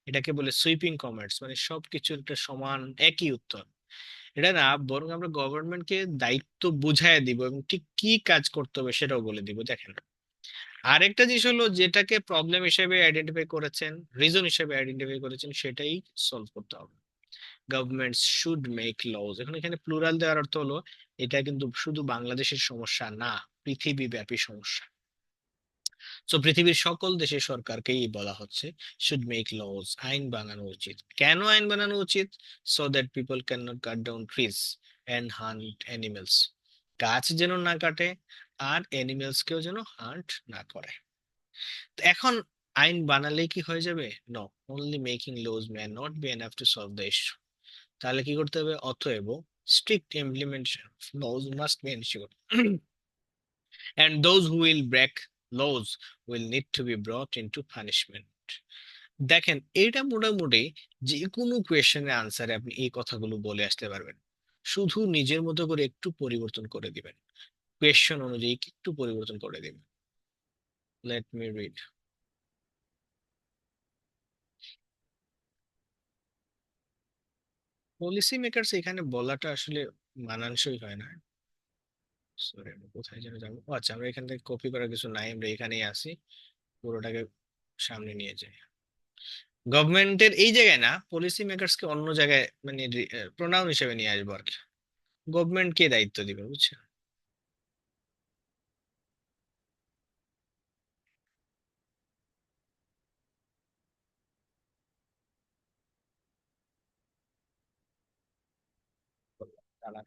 এটাকে বলে সুইপিং কমার্স, মানে সবকিছুর একটা সমান একই উত্তর। এটা না, বরং আমরা গভর্নমেন্টকে দায়িত্ব বুঝায় দিব এবং ঠিক কি কাজ করতে হবে সেটাও বলে দিব। দেখেন, আরেকটা জিনিস হলো যেটাকে প্রবলেম হিসেবে আইডেন্টিফাই করেছেন, রিজন হিসেবে আইডেন্টিফাই করেছেন, সেটাই সলভ করতে হবে। গভর্নমেন্ট শুড মেক লজ, এখন এখানে প্লুরাল দেওয়ার অর্থ হলো এটা কিন্তু শুধু বাংলাদেশের সমস্যা না, পৃথিবী ব্যাপী সমস্যা। তো পৃথিবীর সকল দেশের সরকারকেই বলা হচ্ছে শুড মেক লজ, আইন বানানো উচিত। কেন আইন বানানো উচিত? So that people can not cut down trees and hunt animals, গাছ যেন না কাটে আর অ্যানিমেলস কেও যেন হান্ট না করে। তো এখন আইন বানালেই কি হয়ে যাবে? No, only making laws may not be enough to solve the issue. তাহলে কি করতে হবে? অতএব strict implementation laws must be ensured, and those who will break laws will need to be brought into punishment. দেখেন, এটা মোটামুটি যে কোনো কোয়েশ্চেনের আনসারে আপনি এই কথাগুলো বলে আসতে পারবেন, শুধু নিজের মতো করে একটু পরিবর্তন করে দিবেন, কোয়েশ্চেন অনুযায়ী একটু পরিবর্তন করে দিবেন। Let me read. Policy makers এখানে বলাটা আসলে মানানসই হয় না। সরি, আমি কোথায় যেন যাবো। ও আচ্ছা, আমরা এখান থেকে কপি করার কিছু নাই, আমরা এখানেই আসি, পুরোটাকে সামনে নিয়ে যাই। গভর্নমেন্টের এই জায়গায় না, পলিসি মেকারস কে অন্য জায়গায় মানে প্রোনাউন হিসেবে নিয়ে আসবো আর কি। গভর্নমেন্ট কে দায়িত্ব দিবে, বুঝছেন? তারা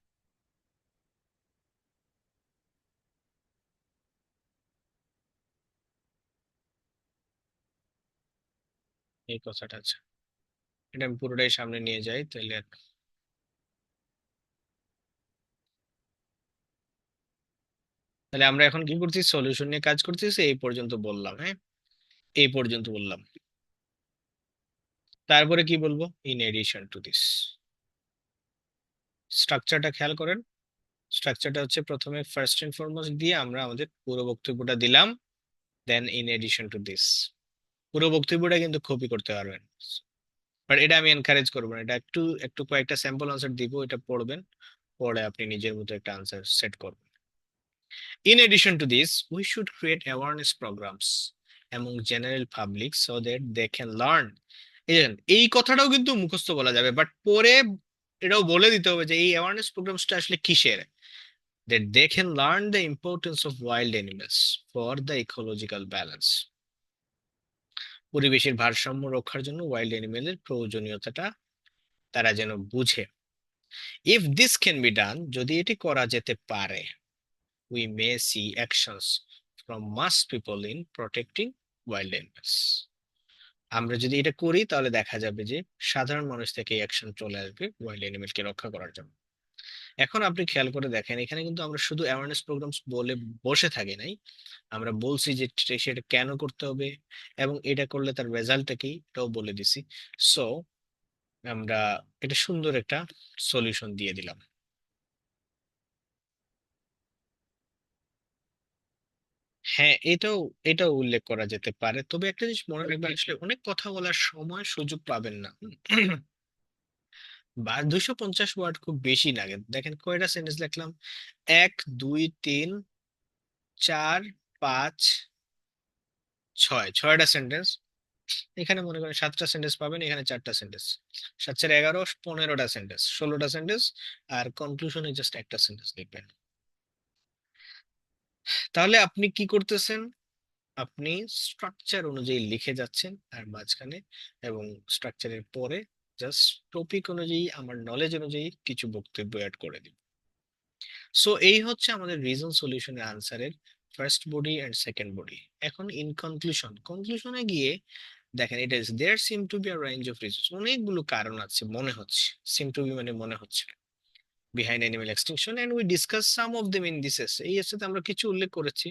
এই কথাটা আছে, এটা আমি পুরোটাই সামনে নিয়ে যাই তাহলে। তাহলে আমরা এখন কি করছি? সলিউশন নিয়ে কাজ করতেছি, এই পর্যন্ত বললাম, হ্যাঁ, এই পর্যন্ত বললাম। তারপরে কি বলবো? ইন এডিশন টু দিস, স্ট্রাকচারটা খেয়াল করেন। স্ট্রাকচারটা হচ্ছে প্রথমে ফার্স্ট এন্ড ফরমোস্ট দিয়ে আমরা আমাদের পুরো বক্তব্যটা দিলাম, দেন ইন এডিশন টু দিস। পুরো বক্তব্যটা কিন্তু কপি করতে পারবেন, বাট এটা আমি এনকারেজ করবো না। এটা একটু একটু কয়েকটা স্যাম্পল আনসার দিব, এটা পড়বেন, পড়ে আপনি নিজের মতো একটা আনসার সেট করবেন। In addition to this, we should create awareness programs among general public so that they can learn. এই দেখেন, এই কথাটাও কিন্তু মুখস্থ বলা যাবে, বাট পরে এটাও বলে দিতে হবে যে এই অ্যাওয়ারনেস প্রোগ্রামসটা আসলে কিসের। that they can learn the importance of wild animals for the ecological balance, পরিবেশের ভারসাম্য রক্ষার জন্য ওয়াইল্ড অ্যানিমেলের প্রয়োজনীয়তাটা তারা যেন বুঝে। if this can be done, যদি এটি করা যেতে পারে, we may see actions from mass people in protecting wild animals. আমরা যদি এটা করি তাহলে দেখা যাবে যে সাধারণ মানুষ থেকে অ্যাকশন চলে আসবে ওয়াইল্ড অ্যানিমেলকে রক্ষা করার জন্য। এখন আপনি খেয়াল করে দেখেন, এখানে কিন্তু আমরা শুধু অ্যাওয়ারনেস প্রোগ্রামস বলে বসে থাকি নাই, আমরা বলছি যে সেটা কেন করতে হবে এবং এটা করলে তার রেজাল্টটা কি এটাও বলে দিছি। সো আমরা এটা সুন্দর একটা সলিউশন দিয়ে দিলাম। হ্যাঁ, এটাও এটাও উল্লেখ করা যেতে পারে, তবে একটা জিনিস মনে রাখবেন, আসলে অনেক কথা বলার সময় সুযোগ পাবেন না। বা 250 ওয়ার্ড খুব বেশি লাগে। দেখেন কয়টা সেন্টেন্স লিখলাম, 1 2 3 4 5 6, 6টা সেন্টেন্স। এখানে মনে করেন 7টা সেন্টেন্স পাবেন, এখানে 4টা সেন্টেন্স, 7 4 11, 15টা সেন্টেন্স, 16টা সেন্টেন্স, আর কনক্লুশনে জাস্ট একটা সেন্টেন্স লিখবেন। তাহলে আপনি কি করতেছেন? আপনি স্ট্রাকচার অনুযায়ী লিখে যাচ্ছেন আর মাঝখানে এবং স্ট্রাকচারের পরে জাস্ট টপিক অনুযায়ী আমার নলেজ অনুযায়ী কিছু বক্তব্য অ্যাড করে দিন। সো এই হচ্ছে আমাদের রিজন সলিউশনের আনসারের first body and second body. এখন ইন কনক্লুশন, কনক্লুশনে গিয়ে দেখেন এটা there seem to be a range of reasons, অনেকগুলো কারণ আছে মনে হচ্ছে, সিম টু বি মানে মনে হচ্ছে, behind animal extinction and we discuss some of them in this essay. এই এসেতে আমরা কিছু উল্লেখ করেছি।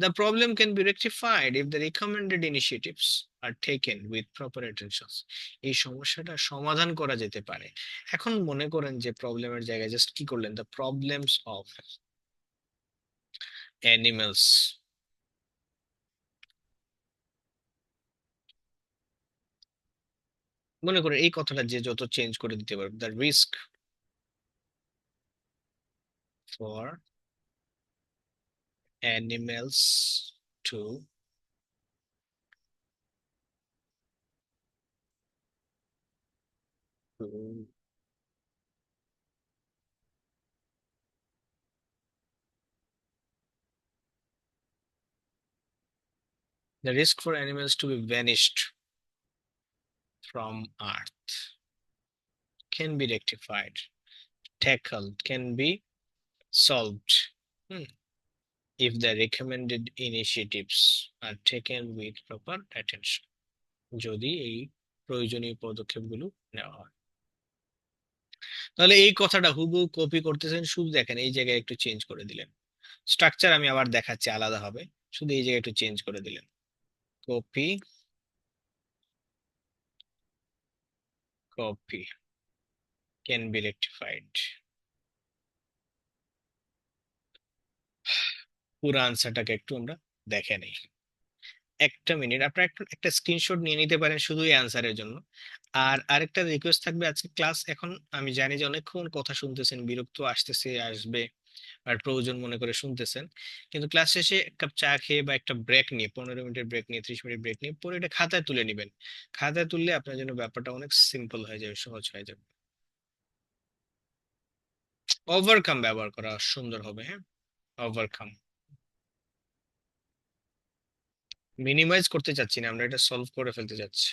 The problem can be rectified if the recommended initiatives are taken with proper attentions. এই সমস্যাটা সমাধান করা যেতে পারে। এখন মনে করেন যে প্রবলেমের জায়গায় জাস্ট কি করলেন, the problems of animals, মনে করেন এই কথাটা যে যত চেঞ্জ করে দিতে পারবে, the risk for animals to to the risk for animals to be vanished from earth can be rectified, tackled, can be solved, hmm, if the recommended initiatives are taken with proper attention, যদি এই প্রয়োজনীয় পদক্ষেপগুলো নেওয়া হয়। তাহলে এই কথাটা হুবহু কপি করতেছেন, শুধু দেখেন এই জায়গায় একটু চেঞ্জ করে দিলেন। স্ট্রাকচার আমি আবার দেখাচ্ছি আলাদা হবে, শুধু এই জায়গায় একটু চেঞ্জ করে দিলেন। Copy copy can be rectified. পুরো আনসারটাকে একটু আমরা দেখে নেই। একটা মিনিট, আপনারা একটু একটা স্ক্রিনশট নিয়ে নিতে পারেন শুধু এই আনসারের জন্য। আর আরেকটা রিকোয়েস্ট থাকবে, আজকে ক্লাস এখন আমি জানি যে অনেকক্ষণ কথা শুনতেছেন, বিরক্ত আসতেছে আসবে, আর প্রয়োজন মনে করে শুনতেছেন, কিন্তু ক্লাস শেষে এক কাপ চা খেয়ে বা একটা ব্রেক নিয়ে 15 মিনিটের ব্রেক নিয়ে 30 মিনিট ব্রেক নিয়ে পরে এটা খাতায় তুলে নিবেন। খাতায় তুললে আপনার জন্য ব্যাপারটা অনেক সিম্পল হয়ে যাবে, সহজ হয়ে যাবে। ওভারকাম ব্যবহার করা সুন্দর হবে, হ্যাঁ, ওভারকাম। মিনিমাইজ করতে চাচ্ছি না, আমরা এটা সলভ করে ফেলতে চাচ্ছি।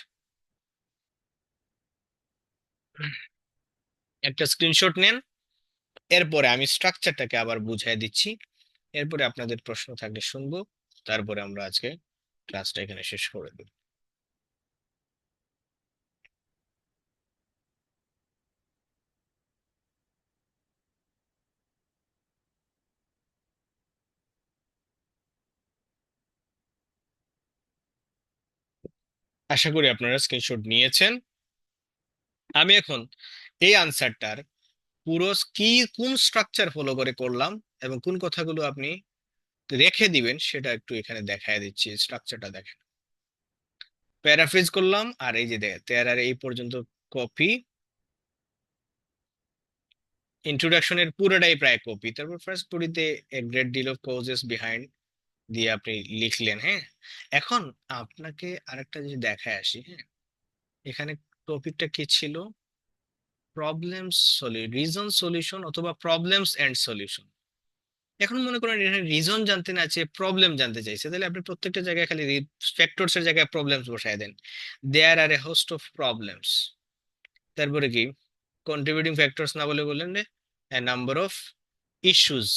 একটা স্ক্রিনশট নেন, এরপরে আমি স্ট্রাকচারটাকে আবার বুঝাই দিচ্ছি, এরপরে আপনাদের প্রশ্ন থাকলে শুনবো, তারপরে আমরা আজকে ক্লাসটা এখানে শেষ করে দেব। আশা করি আপনারা স্ক্রিনশট নিয়েছেন। আমি এখন এই আনসারটার পুরো কি কোন স্ট্রাকচার ফলো করে করলাম এবং কোন কথাগুলো আপনি রেখে দিবেন সেটা একটু এখানে দেখায় দিচ্ছি। স্ট্রাকচারটা দেখেন, প্যারাফ্রেজ করলাম, আর এই যে তেরার এই পর্যন্ত কপি, ইন্ট্রোডাকশনের পুরোটাই প্রায় কপি, তারপর ফার্স্ট পড়িতে a great deal of causes behind দিয়ে আপনি লিখলেন, হ্যাঁ। এখন আপনাকে আরেকটা জিনিস দেখায় আসি, হ্যাঁ। এখানে টপিকটা কি ছিল? প্রবলেমস রিজন সলিউশন অথবা প্রবলেমস এন্ড সলিউশন। এখন মনে করেন এখানে রিজন জানতে না চেয়ে প্রবলেম জানতে চাইছে, তাহলে আপনি প্রত্যেকটা জায়গায় খালি ফ্যাক্টরস এর জায়গায় প্রবলেমস বসায় দেন, দেয়ার are a host of problems. তারপরে কি কন্ট্রিবিউটিং ফ্যাক্টরস না বলে বললেন নাম্বার অফ ইস্যুস,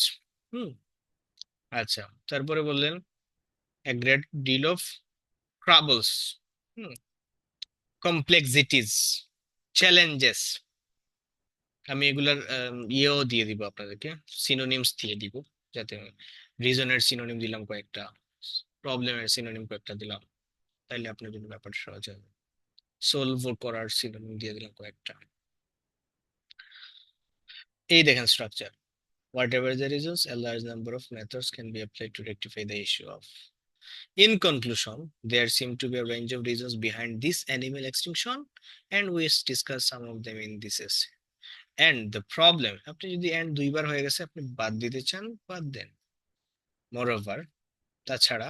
হুম, আচ্ছা, তারপরে বললেন a great deal of troubles, hmm, complexities, challenges. আমি এগুলার ইয়েও দিয়ে দিব আপনাদেরকে, সিনোনিমস দিয়ে দিব, যাতে রিজনের সিনোনিম দিলাম কয়েকটা, প্রবলেমের সিনোনিম কয়েকটা দিলাম, তাইলে আপনার জন্য ব্যাপারটা সহজ হবে। সলভ করার সিনোনিম দিয়ে দিলাম কয়েকটা। এই দেখেন structure, whatever the reasons, a large number of methods can be applied to rectify the issue of. In conclusion, there seem to be a range of reasons behind this animal extinction, and we discuss some of them in this essay. And the problem, আপনি যদি and দুইবার হয়ে গেছে আপনি বাদ দিতে চান বাদ দেন। Moreover, তাছাড়া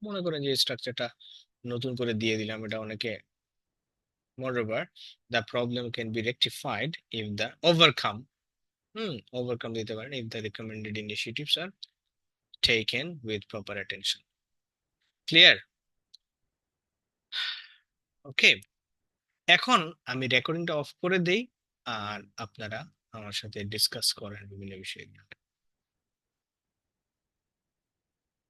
মনে করেন যে স্ট্রাকচারটা নতুন করে দিয়ে দিলাম, এটা অনেকে, moreover the problem can be rectified if the overcome, overcome দিতে পারেন if the recommended initiatives are taken with proper attention. Clear? ওকে, এখন আমি রেকর্ডিংটা অফ করে দেই, আর আপনারা আমার সাথে ডিসকাস করেন বিভিন্ন বিষয়ে।